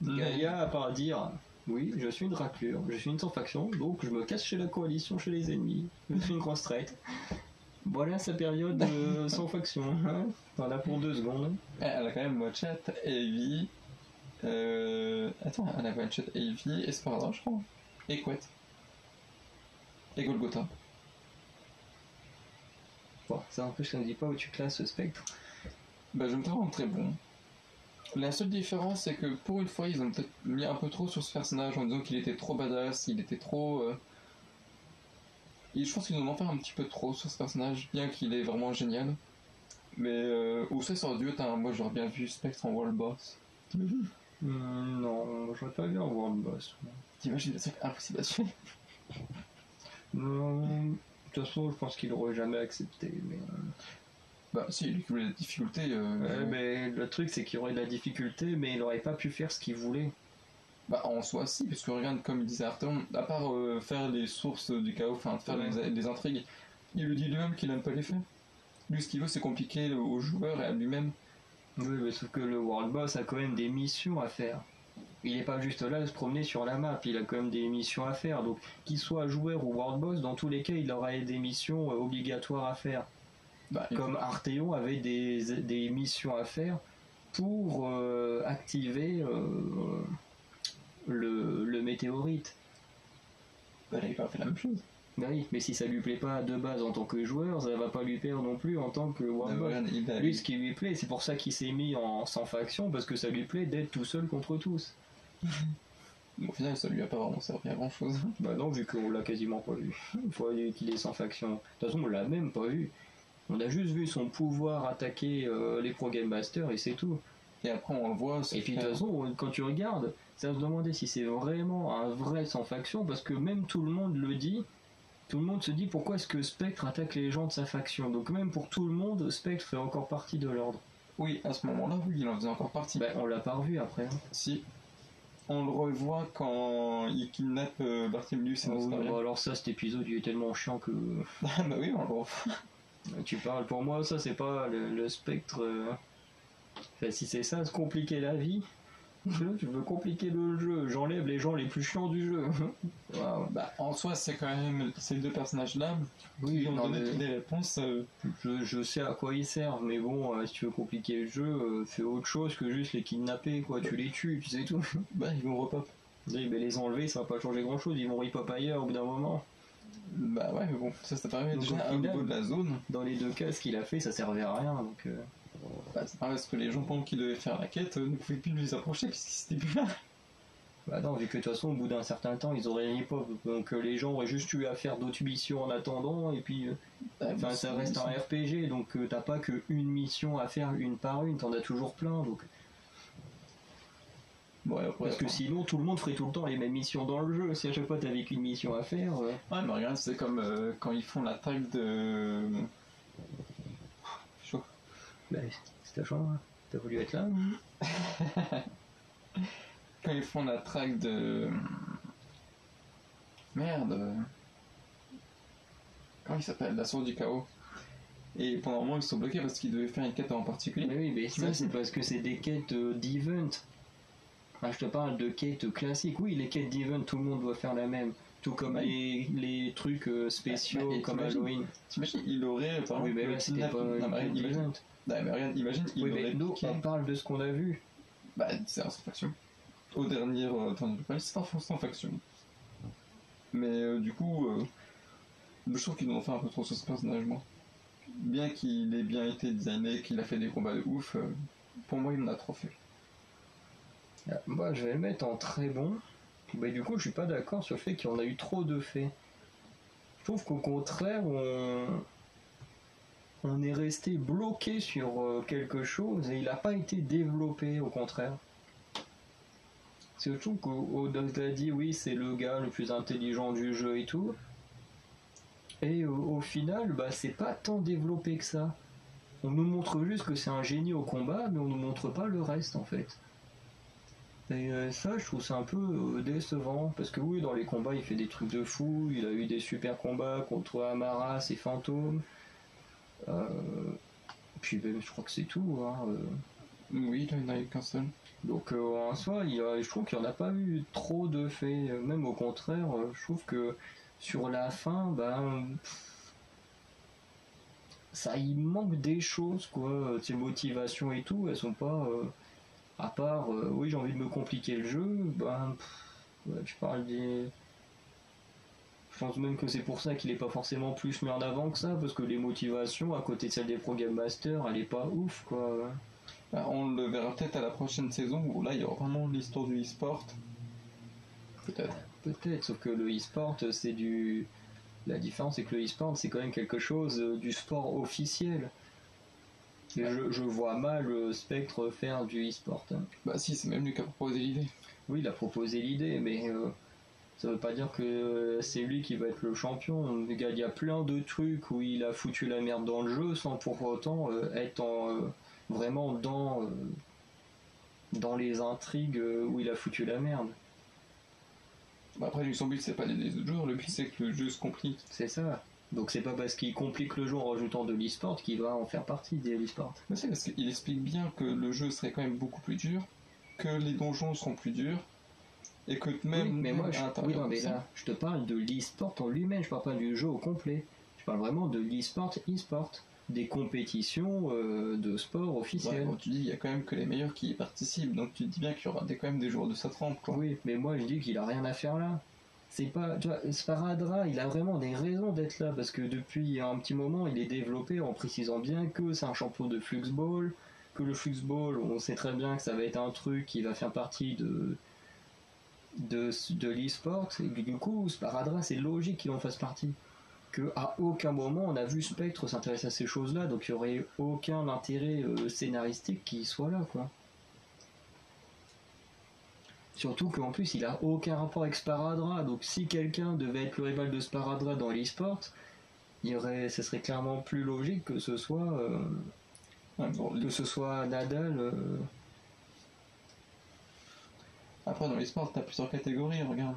Gaïa à part dire oui je suis une raclure, je suis une sans faction, donc je me cache chez la coalition, chez les ennemis, je suis une grosse traite. Voilà sa période sans faction, hein. T'en as pour 2 secondes. Elle a quand même one-shot Heavy. Attends, elle a one-shot Heavy, Esparador, je crois. Et Quet. Et Golgotha. Bon, ça n'empêche que ça ne dit pas où tu classes ce Spectre. Bah, je me trouve très bon. La seule différence, c'est que pour une fois, ils ont peut-être mis un peu trop sur ce personnage en disant qu'il était trop badass, il était trop. Et je pense qu'ils en ont fait un petit peu trop sur ce personnage, bien qu'il est vraiment génial. Mais où ça aurait dû être un. Moi, j'aurais bien vu Spectre en World Boss. Non, j'aurais pas vu un World Boss. T'imagines le truc impossible à tuer. Non, de toute façon, je pense qu'il aurait jamais accepté. Mais, Bah si, lui qui voulait la difficulté... mais le truc, c'est qu'il aurait de la difficulté, mais il aurait pas pu faire ce qu'il voulait. Bah en soi si, parce que regarde, comme il disait Arthur, à part faire les sources du chaos, enfin faire les intrigues, il le dit lui-même qu'il n'aime pas les faire. Lui ce qu'il veut c'est compliquer aux joueurs et à lui-même. Oui, mais sauf que le World Boss a quand même des missions à faire. Il est pas juste là à se promener sur la map, il a quand même des missions à faire. Donc, qu'il soit joueur ou World Boss, dans tous les cas, il aurait des missions obligatoires à faire. Bah, Comme Arteon avait des missions à faire pour activer le météorite. bah, il a fait la même chose. Bah oui, mais si ça lui plaît pas de base en tant que joueur, ça va pas lui plaire non plus en tant que World Boss. Lui, ce qui lui plaît, c'est pour ça qu'il s'est mis sans faction, parce que ça lui plaît d'être tout seul contre tous. Au final, ça lui a pas vraiment servi à grand chose. Bah non, vu qu'on l'a quasiment pas vu. Une fois qu'il est sans faction. De toute façon, on l'a même pas vu. On a juste vu son pouvoir attaquer les Pro Game Masters et c'est tout. Et après, on le voit. Et puis de toute façon, quand tu regardes, ça va se demander si c'est vraiment un vrai sans faction, parce que même tout le monde le dit. Tout le monde se dit pourquoi est-ce que Spectre attaque les gens de sa faction. Donc même pour tout le monde, Spectre fait encore partie de l'ordre. Oui, à ce moment-là, oui, il en faisait encore partie. Bah, on l'a pas revu après. Si. On le revoit quand il kidnappe Barthélemy et Bah alors ça, cet épisode, il est tellement chiant que... Ah bah oui, on le revoit. Tu parles, pour moi, ça c'est pas le Spectre... Enfin, si c'est ça, se compliquer la vie... Je veux compliquer le jeu, j'enlève les gens les plus chiants du jeu. Wow. Bah, en soi, c'est quand même ces deux personnages-là qui ont donné toutes les réponses. Je sais à quoi ils servent, mais bon, si tu veux compliquer le jeu, fais autre chose que juste les kidnapper, quoi. Tu les tues, tu sais tout. Bah, ils vont repop. Oui, mais les enlever, ça va pas changer grand chose, ils vont repop ailleurs au bout d'un moment. Bah ouais, mais bon, ça permet Donc, déjà au niveau de la zone. Dans les deux cas, ce qu'il a fait, ça servait à rien, donc... Bah, c'est pas parce que les gens pendant qu'ils devaient faire la quête ne pouvaient plus les approcher puisqu'ils s'étaient plus là. Bah non, vu que de toute façon, au bout d'un certain temps, ils auraient repop, donc les gens auraient juste eu à faire d'autres missions en attendant, et puis... Enfin, ça reste un RPG, donc t'as pas que une mission à faire une par une, t'en as toujours plein, donc... Bon, après, parce que sinon, tout le monde ferait tout le temps les mêmes missions dans le jeu. Si à chaque fois t'avais qu'une mission à faire... Ouais, mais regarde, c'est comme quand ils font l'attaque de... Chaud. Bah, c'est ta chambre, hein. T'as voulu être là, Quand ils font la track de... Merde. Comment il s'appelle? La source du chaos. Et pendant un moment ils sont bloqués parce qu'ils devaient faire une quête en particulier. Mais oui, mais ça c'est parce que c'est des quêtes d'event. Enfin, je te parle de quêtes classiques. Oui, les quêtes d'event, tout le monde doit faire la même. Tout comme les trucs spéciaux comme Halloween. T'imagines, il aurait par oui, mais là c'était pas une event. Non, mais regarde, imagine, il oui, aurait mais nous, piqué... on parle de ce qu'on a vu. Bah, c'est un sans faction. Au dernier c'est un sans faction. Mais du coup, je trouve qu'ils ont fait un peu trop sur ce personnage, moi. Bien qu'il ait bien été designé, qu'il a fait des combats de ouf, pour moi il en a trop fait. Moi je vais le mettre en très bon. Mais du coup je suis pas d'accord sur le fait qu'il y en a eu trop de faits. Je trouve qu'au contraire on est resté bloqué sur quelque chose et il n'a pas été développé, au contraire. C'est je trouve qu'au t'as dit oui c'est le gars le plus intelligent du jeu et tout. Et au final, bah, c'est pas tant développé que ça. On nous montre juste que c'est un génie au combat, mais on nous montre pas le reste en fait. Et ça, je trouve ça un peu décevant, parce que oui, dans les combats, il fait des trucs de fou, il a eu des super combats contre Amaras et Fantôme. Puis ben, je crois que c'est tout. Hein, Oui, il n'y en a eu qu'un seul. Donc en soi, je trouve qu'il n'y en a pas eu trop de faits. Même au contraire, je trouve que sur la fin, ben, ça il manque des choses, quoi. Ces motivations et tout, elles sont pas. À part, oui, j'ai envie de me compliquer le jeu, ben, ouais, je parle des. Je pense même que c'est pour ça qu'il est pas forcément plus mis en avant que ça, parce que les motivations, à côté de celle des Pro Game Masters, elle est pas ouf, quoi. Bah, on le verra peut-être à la prochaine saison où là il y aura vraiment l'histoire du e-sport. Peut-être. Peut-être, sauf que le e-sport, c'est du. La différence, c'est que le e-sport, c'est quand même quelque chose du sport officiel. Et je vois mal Spectre faire du e-sport. Hein. Bah si, c'est même lui qui a proposé l'idée. Oui, il a proposé l'idée, mais Ça veut pas dire que c'est lui qui va être le champion. Il y a plein de trucs où il a foutu la merde dans le jeu sans pour autant être vraiment dans les intrigues où il a foutu la merde. Bah après, lui, son but, c'est pas d'aider les autres joueurs, le but, c'est que le jeu se complique. C'est ça. Donc c'est pas parce qu'il complique le jeu en rajoutant de l'e-sport qu'il va en faire partie des e-sport. Mais c'est parce qu'il explique bien que le jeu serait quand même beaucoup plus dur, que les donjons seront plus durs, et que même... Oui, mais moi, mais là, je te parle de l'e-sport en lui-même, je parle pas du jeu au complet. Je parle vraiment de l'e-sport, des compétitions de sport officielles. Ouais, bon, tu dis, il y a quand même que les meilleurs qui y participent, donc tu te dis bien qu'il y aura quand même des joueurs de sa trempe, quoi. Oui, mais moi je dis qu'il a rien à faire là. C'est pas, tu vois, Sparadra, il a vraiment des raisons d'être là parce que depuis un petit moment, il est développé en précisant bien que c'est un champion de Fluxball, que le Fluxball, on sait très bien que ça va être un truc qui va faire partie de l'e-sport, et du coup, Sparadra, c'est logique qu'il en fasse partie. Que à aucun moment on a vu Spectre s'intéresser à ces choses-là, donc il n'y aurait aucun intérêt scénaristique qui soit là, quoi. Surtout qu'en plus il a aucun rapport avec Sparadra, donc si quelqu'un devait être le rival de Sparadra dans l'e-sport, ce serait clairement plus logique que ce soit Nadal. Après dans l'e-sport t'as plusieurs catégories, regarde.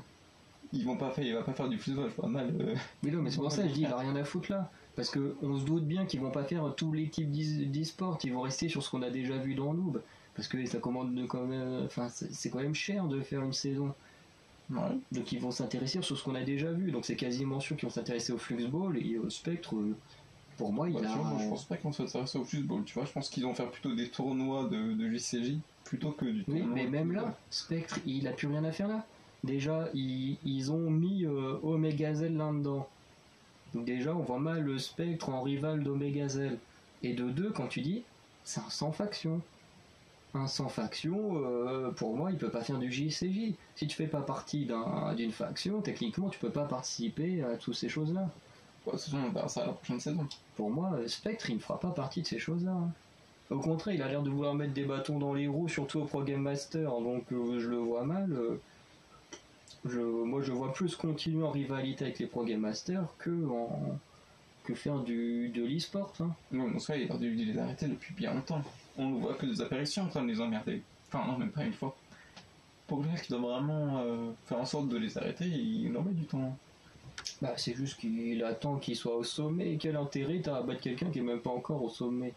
Il va pas faire du football, pas mal. Mais non, mais c'est pour ça que je dis il a rien à foutre là. Parce qu'on se doute bien qu'ils vont pas faire tous les types d'e-sport, ils vont rester sur ce qu'on a déjà vu dans Noob. Parce que ça commande quand même. Enfin, c'est quand même cher de faire une saison. Ouais. Donc ils vont s'intéresser sur ce qu'on a déjà vu. Donc c'est quasiment sûr qu'ils vont s'intéresser au Fluxball et au Spectre. Pour moi, moi, je pense pas qu'ils vont s'intéresser au Fluxball, tu vois. Je pense qu'ils vont faire plutôt des tournois de JCJ plutôt que du tournoi. Oui, mais même là, Spectre, il a plus rien à faire là. Déjà, ils ont mis Omegazel là-dedans. Donc déjà, on voit mal le Spectre en rival d'Omegazel. Et de deux, quand tu dis, c'est un sans faction. Un sans faction, pour moi, il peut pas faire du JCJ. Si tu fais pas partie d'une faction, techniquement, tu peux pas participer à toutes ces choses-là. Ouais, on verra ça à la prochaine saison. Pour moi, Spectre, il ne fera pas partie de ces choses-là. Hein. Au contraire, il a l'air de vouloir mettre des bâtons dans les roues, surtout au Pro Game Master, donc je le vois mal. Moi, je vois plus continuer en rivalité avec les Pro Game Masters que faire de l'e-sport. Hein. Non, en soi, il a dû les arrêter depuis bien longtemps. On ne voit que des apparitions en train de les emmerder. Enfin, non, même pas une fois. Pour le mec qui doit vraiment faire en sorte de les arrêter, il en met du temps. Bah, c'est juste qu'il attend qu'il soit au sommet. Et quel intérêt t'as à battre quelqu'un qui est même pas encore au sommet?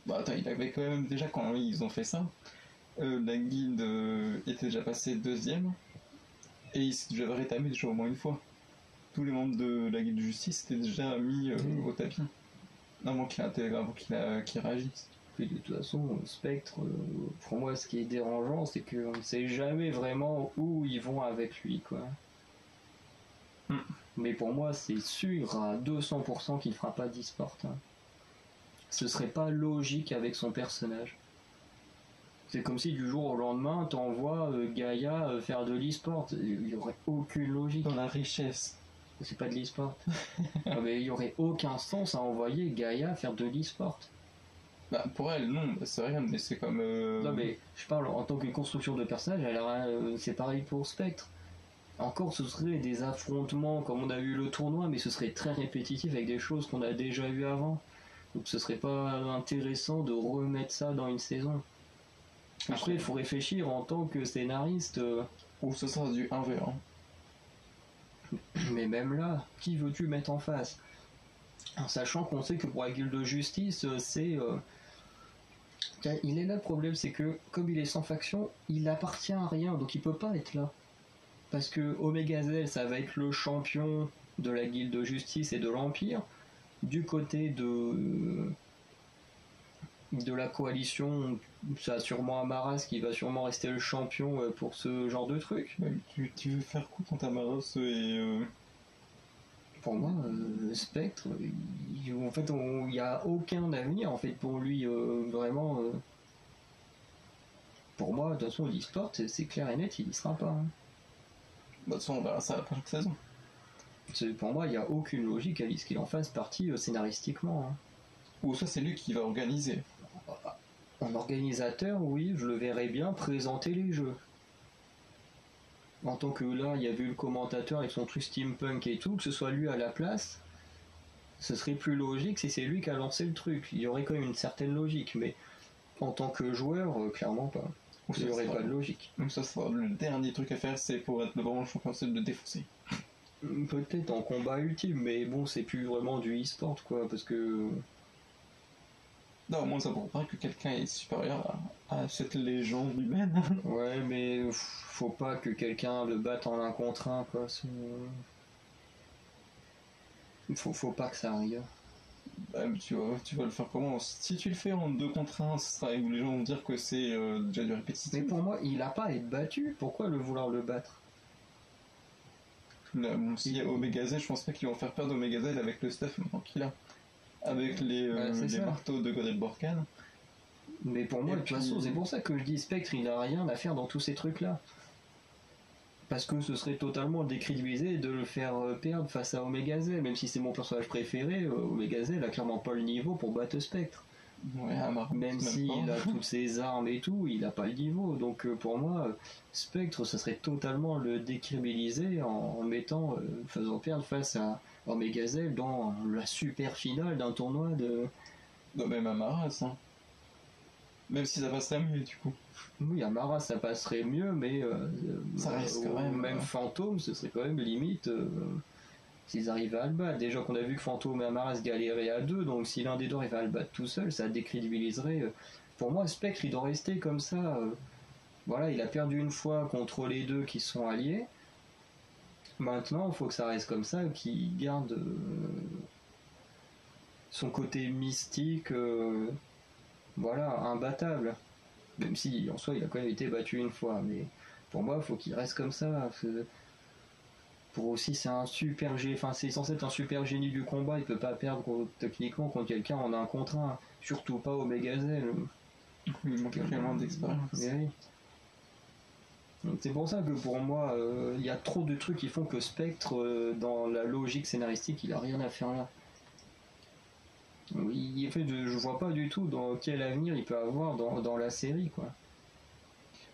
Bah, attends, il avait quand même déjà, quand ils ont fait ça, la guilde était déjà passée deuxième. Et il s'est déjà rétamé déjà au moins une fois. Tous les membres de la guilde de justice étaient déjà mis au tapis. Avant qu'il réagisse. Puis de toute façon, Spectre, pour moi, ce qui est dérangeant, c'est qu'on ne sait jamais vraiment où ils vont avec lui, quoi. Mais pour moi, c'est sûr à 200% qu'il ne fera pas d'e-sport. Hein. Ce serait pas logique avec son personnage. C'est comme si du jour au lendemain, t'envoies Gaïa faire de l'e-sport. Il n'y aurait aucune logique. Dans la richesse. C'est pas de l'e-sport. Mais il n'y aurait aucun sens à envoyer Gaïa faire de l'e-sport. Bah, pour elle, non, c'est rien, mais c'est comme... Non, mais je parle en tant que construction de personnage, c'est pareil pour Spectre. Encore, ce serait des affrontements comme on a eu le tournoi, mais ce serait très répétitif avec des choses qu'on a déjà vues avant. Donc ce serait pas intéressant de remettre ça dans une saison. Après, il faut réfléchir en tant que scénariste. Ou ce sera du 1v1. Mais même là, qui veux-tu mettre en face? En sachant qu'on sait que pour la guilde de justice, il est là le problème, c'est que comme il est sans faction, il appartient à rien, donc il peut pas être là. Parce que Omegazel, ça va être le champion de la guilde de justice et de l'Empire. Du côté de la coalition, ça a sûrement Amaras qui va sûrement rester le champion pour ce genre de truc. Bah, tu veux faire quoi quand Amaras et... Pour moi, Spectre, en fait, il n'y a aucun avenir en fait pour lui, vraiment. Pour moi, de toute façon, l'e-sport, c'est clair et net, il y sera pas. Hein. Bah, de toute façon, on verra ça à la prochaine saison. Pour moi, il n'y a aucune logique à ce qu'il en fasse partie scénaristiquement. Hein. Ou ça, c'est lui qui va organiser. En organisateur, oui, je le verrais bien présenter les jeux. En tant que là, il y a vu le commentateur avec son truc steampunk et tout, que ce soit lui à la place, ce serait plus logique si c'est lui qui a lancé le truc. Il y aurait quand même une certaine logique, mais en tant que joueur, clairement pas. Il n'y aurait pas de logique. Donc ça sera le dernier truc à faire, c'est pour être vraiment champion de le défoncer. Peut-être en combat ultime, mais bon, c'est plus vraiment du e-sport, quoi, parce que... Non, au moins ça prouve pas que quelqu'un est supérieur à cette légende humaine. Ouais, mais faut pas que quelqu'un le batte en 1 contre 1, quoi. Faut pas que ça arrive. Bah, tu vas le faire comment? Si tu le fais en 2 contre 1, ça sera où les gens vont dire que c'est déjà du répétitif. Mais pour moi, il a pas à être battu. Pourquoi le vouloir le battre? Là, bon, s'il y a Omega Z, je pense pas qu'ils vont faire peur d'Omega Z avec le stuff maintenant qu'il a. Avec les marteaux de Godel Borkan. Mais pour moi, de toute façon, c'est pour ça que je dis Spectre, il a rien à faire dans tous ces trucs-là. Parce que ce serait totalement décrédibilisé de le faire perdre face à Omega Z, même si c'est mon personnage préféré, Omega Z, il a clairement pas le niveau pour battre Spectre. Ouais, même s'il a toutes ses armes et tout, il a pas le niveau. Donc pour moi, Spectre, ça serait totalement le décrédibiliser en faisant perdre face à Omega Z dans la super finale d'un tournoi de... Non, même Amaras, hein. Même si ça passerait mieux, du coup. Oui, Amaras, ça passerait mieux, mais... ça reste quand même... Même Fantôme, ce serait quand même limite... s'ils arrivaient à le battre. Déjà qu'on a vu que Fantôme et Amaras galéraient à 2, donc si l'un des deux arrivait à le battre tout seul, ça décrédibiliserait... Pour moi, Spectre, il doit rester comme ça. Voilà, il a perdu une fois contre les deux qui sont alliés. Maintenant, il faut que ça reste comme ça, qu'il garde son côté mystique, voilà, imbattable. Même si, en soi, il a quand même été battu une fois. Mais pour moi, il faut qu'il reste comme ça. Pour aussi, c'est un super génie. Enfin, c'est censé être un super génie du combat. Il peut pas perdre techniquement contre quelqu'un en 1 contre 1. Surtout pas Omega Z. Il manque vraiment d'expérience. Oui. C'est pour ça que pour moi, il y a trop de trucs qui font que Spectre, dans la logique scénaristique, il a rien à faire là. Je vois pas du tout dans quel avenir il peut avoir dans la série, quoi.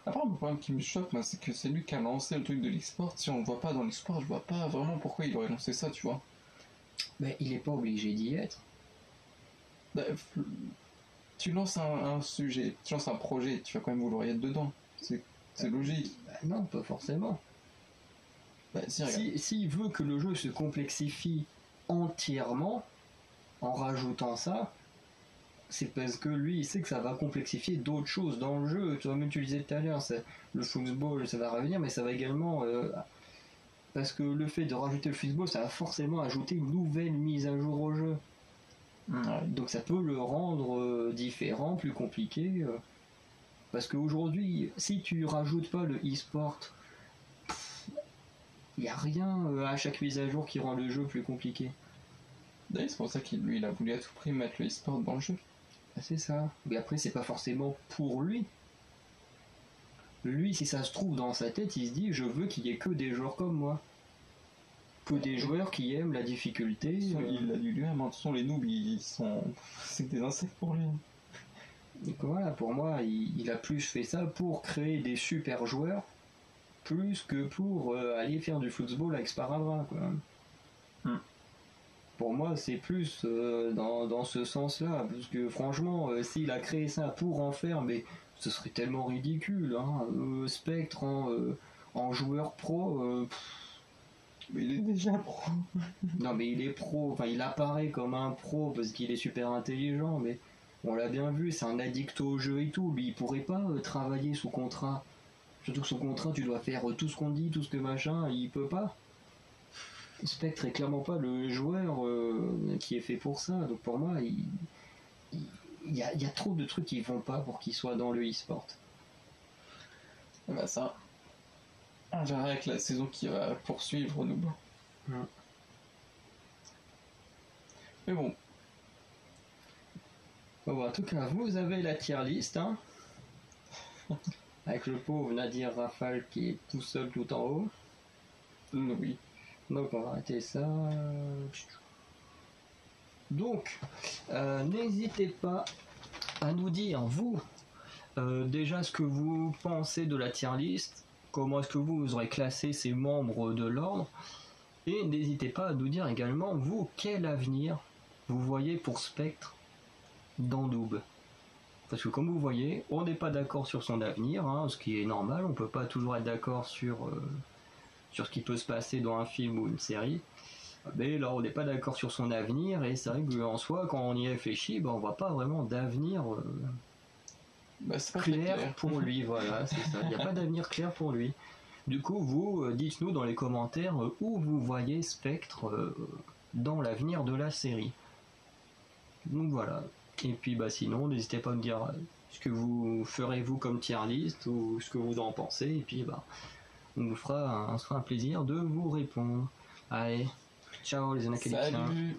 Après, le problème qui me choque, moi, c'est que c'est lui qui a lancé le truc de l'e-sport. Si on le voit pas dans l'e-sport, je vois pas vraiment pourquoi il aurait lancé ça, tu vois. Mais il est pas obligé d'y être. Bah, tu lances un sujet, tu lances un projet, tu vas quand même vouloir y être dedans. C'est logique. Bah non, pas forcément. Bah, s'il veut que le jeu se complexifie entièrement en rajoutant ça, c'est parce que lui il sait que ça va complexifier d'autres choses dans le jeu. Tu vois, même tu le disais tout à l'heure, le football ça va revenir, mais ça va également parce que le fait de rajouter le football, ça va forcément ajouter une nouvelle mise à jour au jeu. Donc ça peut le rendre différent, plus compliqué. Parce qu'aujourd'hui, si tu rajoutes pas le e-sport, il n'y a rien à chaque mise à jour qui rend le jeu plus compliqué. D'ailleurs, c'est pour ça qu'il a voulu à tout prix mettre le e-sport dans le jeu. Ah, c'est ça. Mais après, c'est pas forcément pour lui. Lui, si ça se trouve dans sa tête, il se dit je veux qu'il y ait que des joueurs comme moi. Que des joueurs qui aiment la difficulté. Il l'a dit lui-même, de toute façon, les noobs, c'est des insectes pour lui. Donc voilà, pour moi, il a plus fait ça pour créer des super joueurs, plus que pour aller faire du football avec Sparadrap, quoi. Pour moi, c'est plus dans ce sens-là, parce que franchement, s'il a créé ça pour en faire, mais ce serait tellement ridicule, hein. Spectre en joueur pro... Mais il est déjà pro. Non, mais il est pro, enfin il apparaît comme un pro parce qu'il est super intelligent, mais on l'a bien vu, c'est un addict au jeu et tout. Lui, il pourrait pas travailler sous contrat. Surtout que sous contrat, tu dois faire tout ce qu'on dit, tout ce que machin, il peut pas. Spectre est clairement pas le joueur qui est fait pour ça. Donc pour moi, il y a trop de trucs qui vont pas pour qu'il soit dans le e-sport. Bah ça, on verra avec la saison qui va poursuivre nous. Mais bon. Bon, en tout cas, vous avez la tier list, hein. Avec le pauvre Nadir Rafal qui est tout seul tout en haut. Oui. Donc on va arrêter ça. Donc, n'hésitez pas à nous dire, vous, déjà ce que vous pensez de la tier list, comment est-ce que vous aurez classé ces membres de l'ordre. Et n'hésitez pas à nous dire également, vous, quel avenir vous voyez pour Spectre dans Noob. Parce que comme vous voyez, on n'est pas d'accord sur son avenir, hein, ce qui est normal, on peut pas toujours être d'accord sur ce qui peut se passer dans un film ou une série. Mais là, on n'est pas d'accord sur son avenir, et c'est vrai qu'en soi, quand on y réfléchit, on voit pas vraiment d'avenir clair pour lui, voilà, c'est ça. Il n'y a pas d'avenir clair pour lui. Du coup, vous, dites-nous dans les commentaires où vous voyez Spectre dans l'avenir de la série. Donc voilà. Et puis sinon, n'hésitez pas à me dire ce que vous ferez vous comme tier list ou ce que vous en pensez. Et puis on se fera un plaisir de vous répondre. Allez, ciao les Anacalipsiens. Salut.